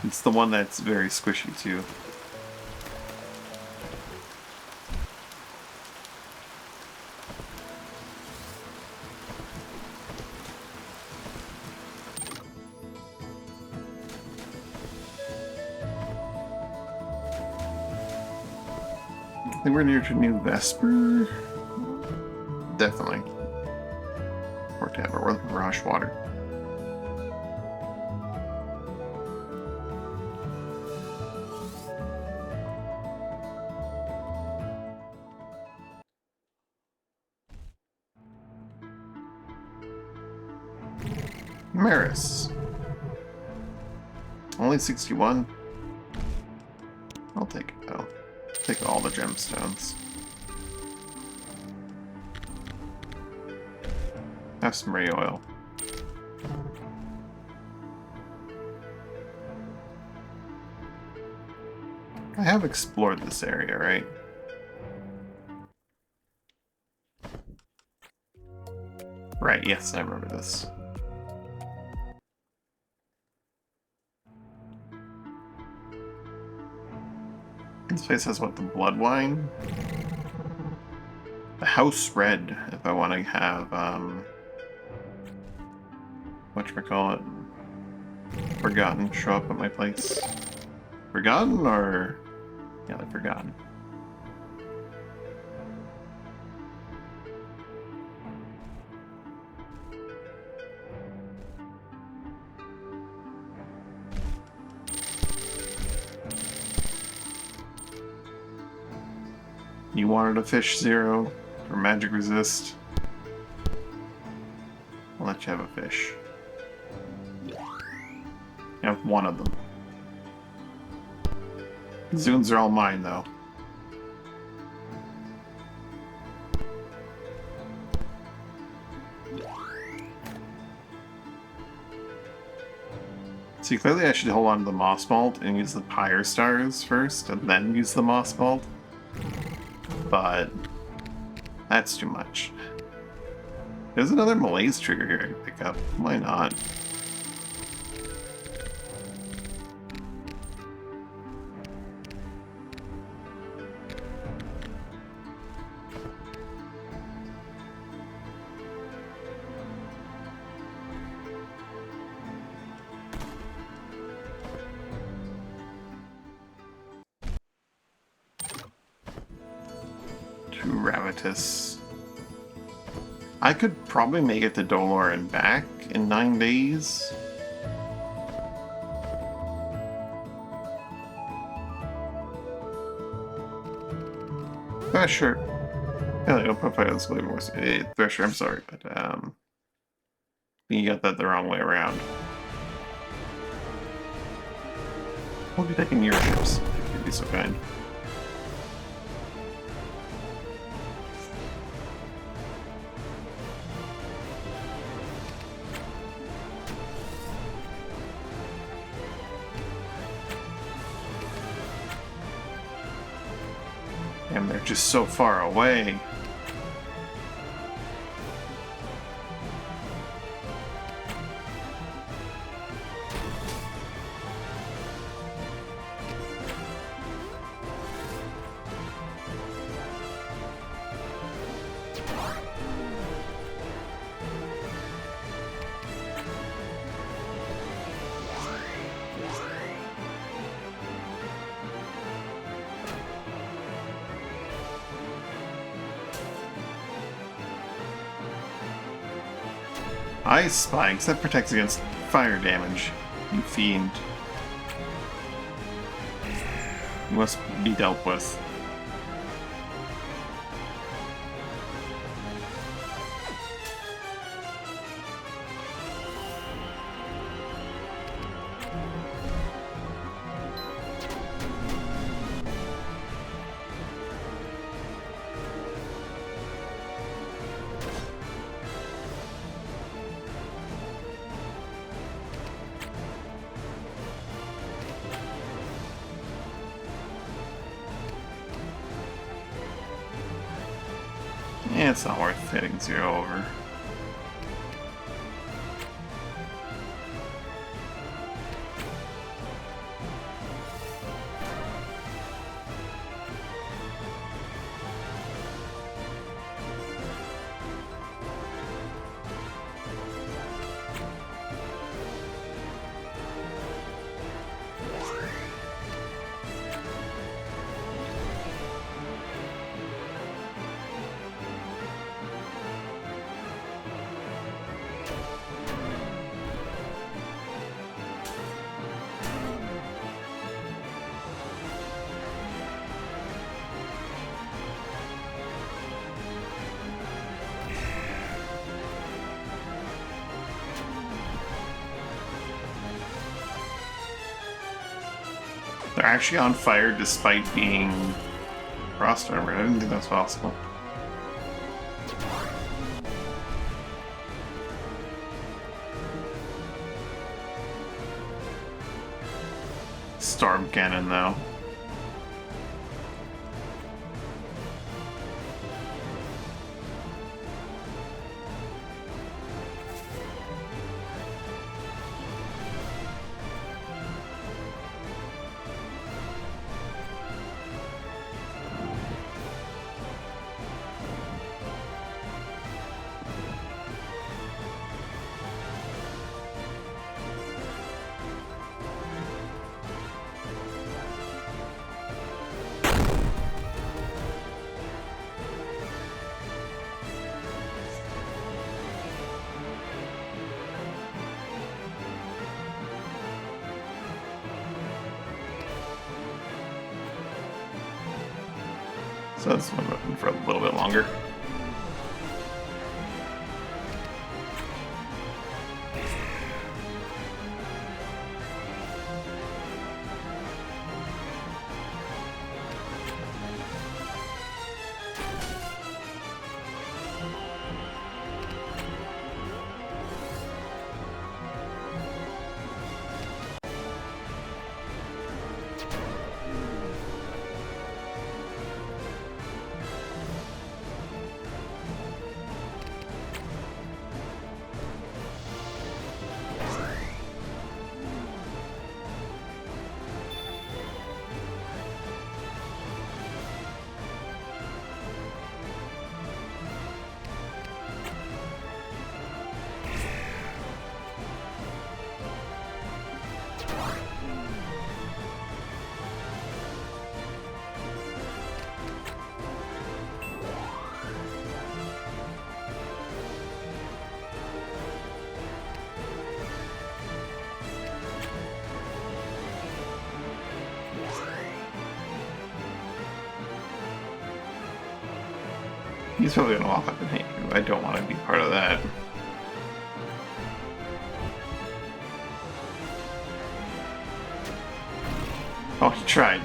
It's the one that's very squishy too. I think we're near to New Vesper. Definitely. Or Tabor, or the Rush Water. Maris. Only 61. I'll take it though. Take all the gemstones. Have some ray oil. I have explored this area, right? Right, yes, I remember this. This place has what, the blood wine? The house red, if I want to have, whatchamacallit, Forgotten show up at my place. Forgotten, or... yeah, they're Forgotten. You wanted a fish 0 for magic resist. I'll let you have a fish. You have one of them. Zunes are all mine, though. See, clearly I should hold on to the Moss Malt and use the Pyre Stars first, and then use the Moss Malt. But that's too much. There's another Malaise trigger here I can pick up. Why not? To Ravitus. I could probably make it to Dolor and back in 9 days. Thresher. Yeah, you'll probably fight this way more. Thresher, I'm sorry, but you got that the wrong way around. We'll be taking your ships, if you'd be so kind. And they're just so far away. Ice Spikes, that protects against fire damage, you fiend. You must be dealt with. Yeah, it's not worth hitting 0 over. They're actually on fire despite being frost armor. I didn't think that's possible. Storm cannon, though. So that's one weapon for a little bit longer. He's probably gonna walk up and hit you. I don't want to be part of that. Oh, he tried.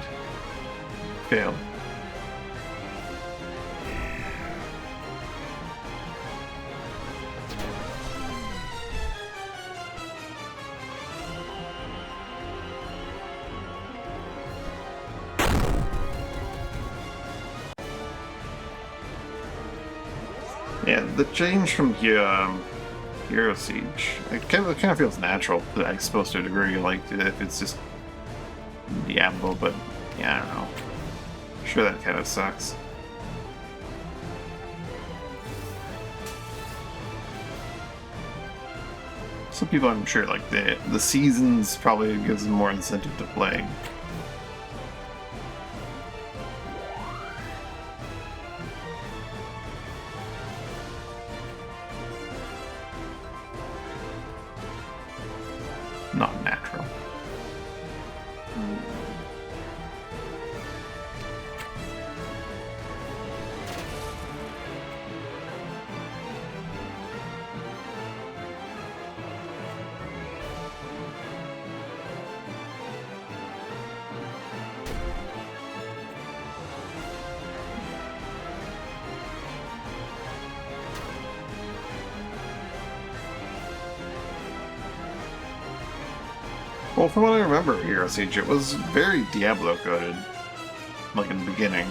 Failed. Yeah, the change from Hero Siege, it kind of feels natural, I suppose, to a degree, like, if it's just Diablo, but, yeah, I don't know. Sure, that kind of sucks. Some people, I'm sure, like, the seasons probably gives them more incentive to play. Not natural. Well, from what I remember of Hero Siege, it was very Diablo-coded, like in the beginning.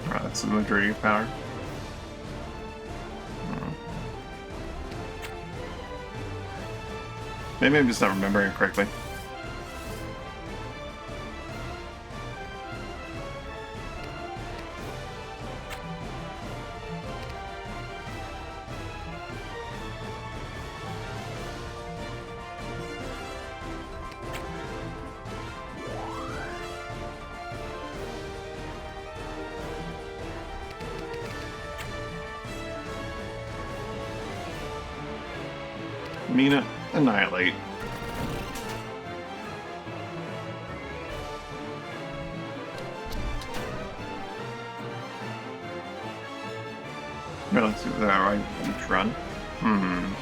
Oh, that's the majority of power. Maybe I'm just not remembering it correctly. Mina, annihilate. Yeah, let's do that right each run. Hmm.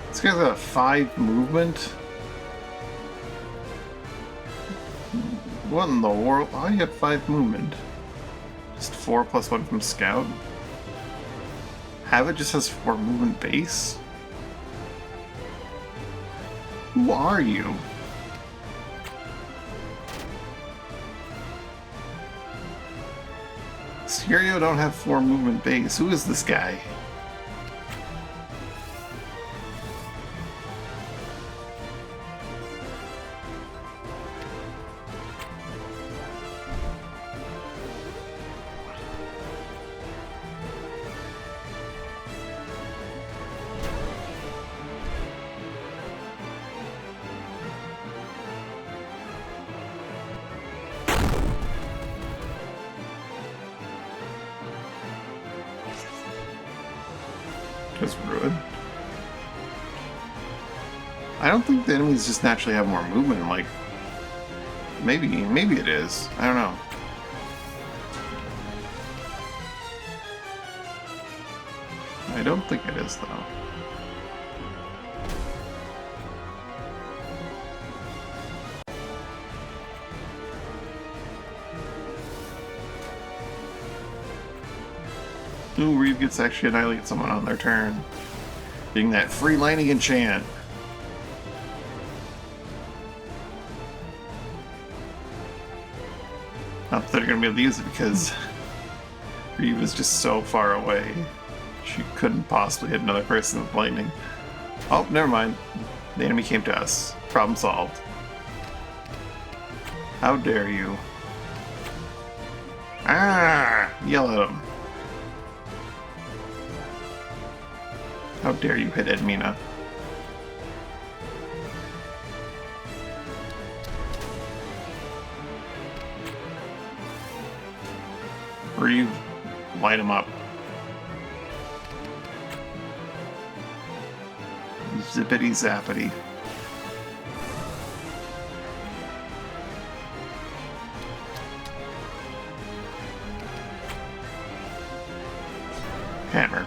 This guy's got 5 movement. What in the world? How do you have 5 movement? Just 4 plus 1 from Scout? Habit just has 4 movement base? Who are you? Sirio don't have 4 movement base. Who is this guy? Just ruined. I don't think the enemies just naturally have more movement. Like, maybe it is. I don't know. I don't think it is, though. Ooh, Reeve gets to actually annihilate someone on their turn. Being that free lining enchant. Not that they're gonna be able to use it because Reeve is just so far away. She couldn't possibly hit another person with lightning. Oh, never mind. The enemy came to us. Problem solved. How dare you? Ah! Yell at him. How dare you hit Edmina? Reeve, light him up. Zippity zappity. Hammer.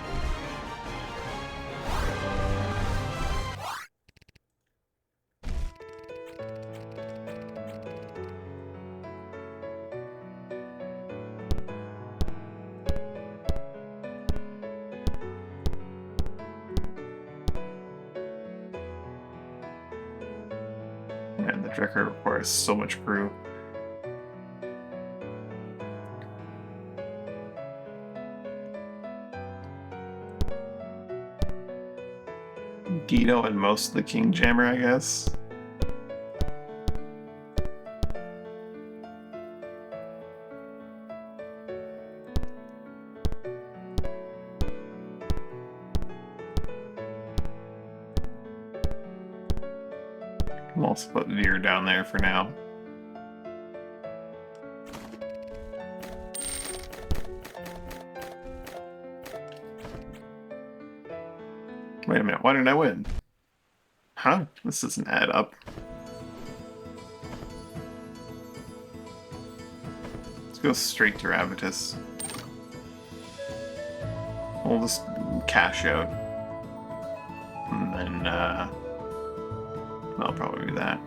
Man, the Drecker requires so much crew. Guido and most of the King Jammer, I guess. We'll also put Veer down there for now. Wait a minute, why didn't I win? Huh? This doesn't add up. Let's go straight to Ravitus. We'll just cash out. And then, I'll probably do that.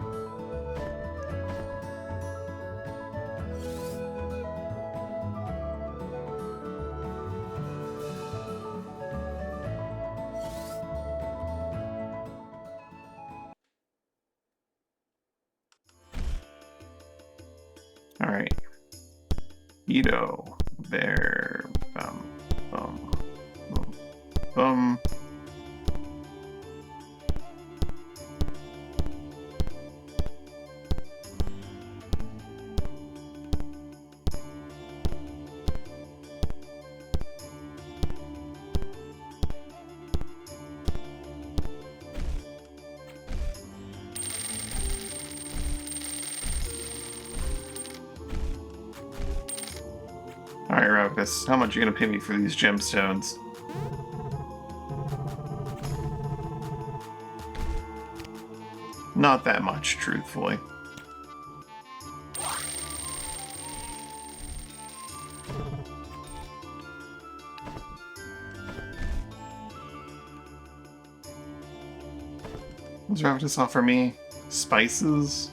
Alright. Guido. There. Bum. Bum. Bum. Bum. Chris. How much are you gonna pay me for these gemstones? Not that much, truthfully. Does Ravenous offer me spices?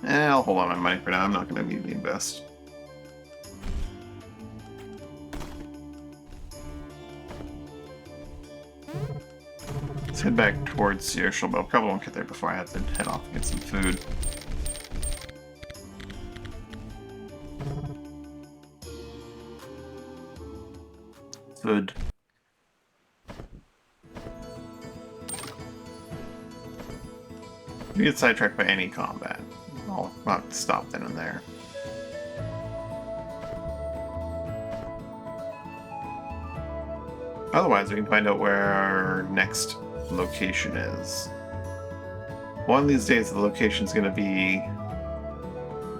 I'll hold on my money for now. I'm not going to need to invest. Let's head back towards Searshal, but I probably won't get there before I have to head off and get some food. Food. If you get sidetracked by any combat, I'll not stop then and there. Otherwise, we can find out where our next location is. One of these days, the location is going to be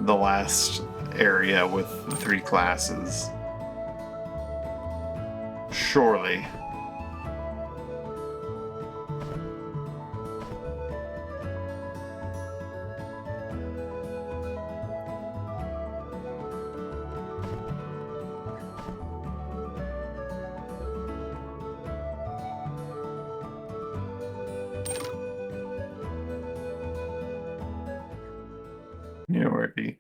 the last area with the 3 classes. Surely. You know where it'd be.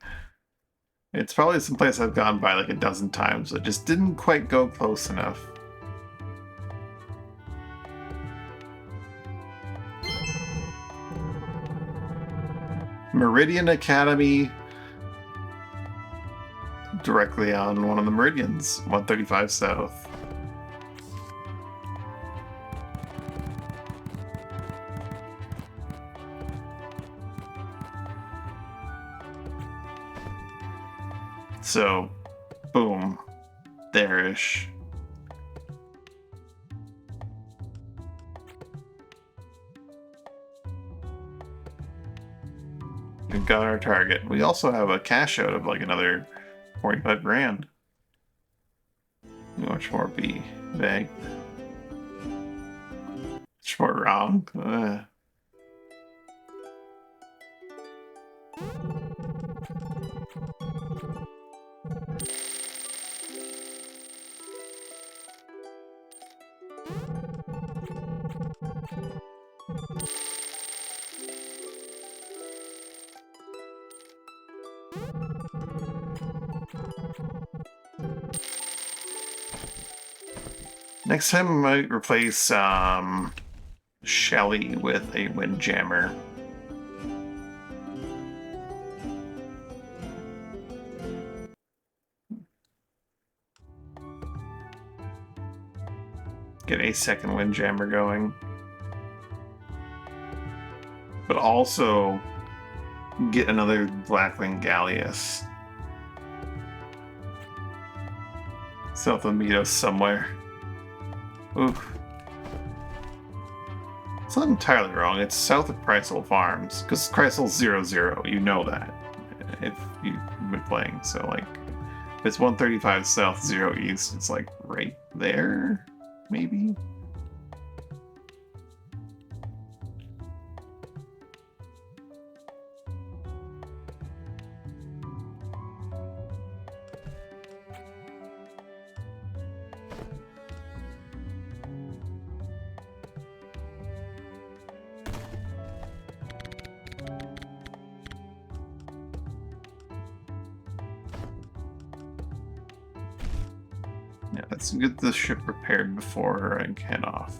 It's probably some place I've gone by like a dozen times, but just didn't quite go close enough. Meridian Academy, directly on one of the meridians, 135 South. So, boom, there-ish. We've got our target. We also have a cash out of like another 45 grand. Much more be vague. Much more wrong. Next time I might replace Shelly with a Windjammer. Get a second Windjammer going. But also get another Blackwing Gallius. South of Meadows somewhere. Oof. It's not entirely wrong. It's south of Chrysal Farms. Because Chrysal's 0-0. You know that. If you've been playing. So, like, if it's 135 south, 0 east, it's like right there? Maybe? Yeah, let's get the ship repaired before I head off.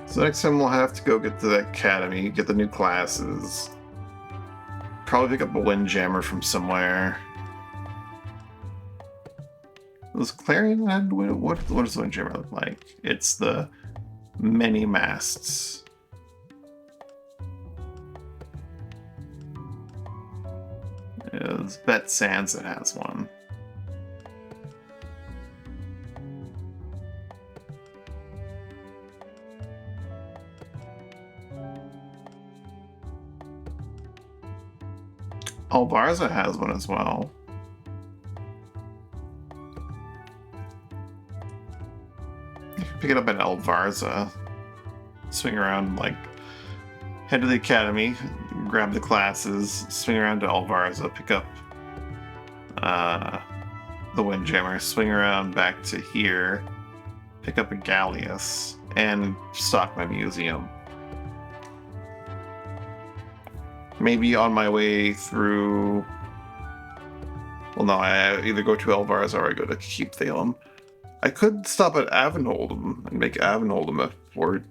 So next time we'll have to go get to the academy, get the new classes. Probably pick up a Windjammer from somewhere. Does Clarion have what does the Windjammer look like? It's the many masts. Bet Sansa has one. Alvarza has one as well. You can pick it up at Alvarza. Swing around, like, head to the academy, grab the classes, swing around to Alvarza, pick up the Windjammer, swing around back to here, pick up a Gallius, and stock my museum. Maybe on my way through... Well, no, I either go to Alvarza or I go to Keep Thalem. I could stop at Avenholdham and make Avenholdham a port.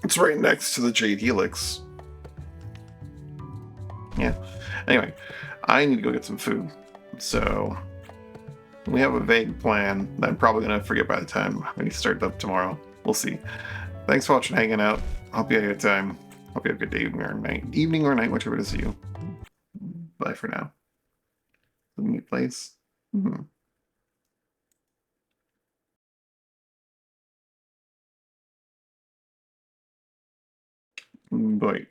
It's right next to the Jade Helix. Yeah. Anyway, I need to go get some food. So, we have a vague plan that I'm probably going to forget by the time we start up tomorrow. We'll see. Thanks for watching, hanging out. Hope you had a good time. Hope you have a good day, evening or night, whichever it is you. Bye for now. The neat place. Bye.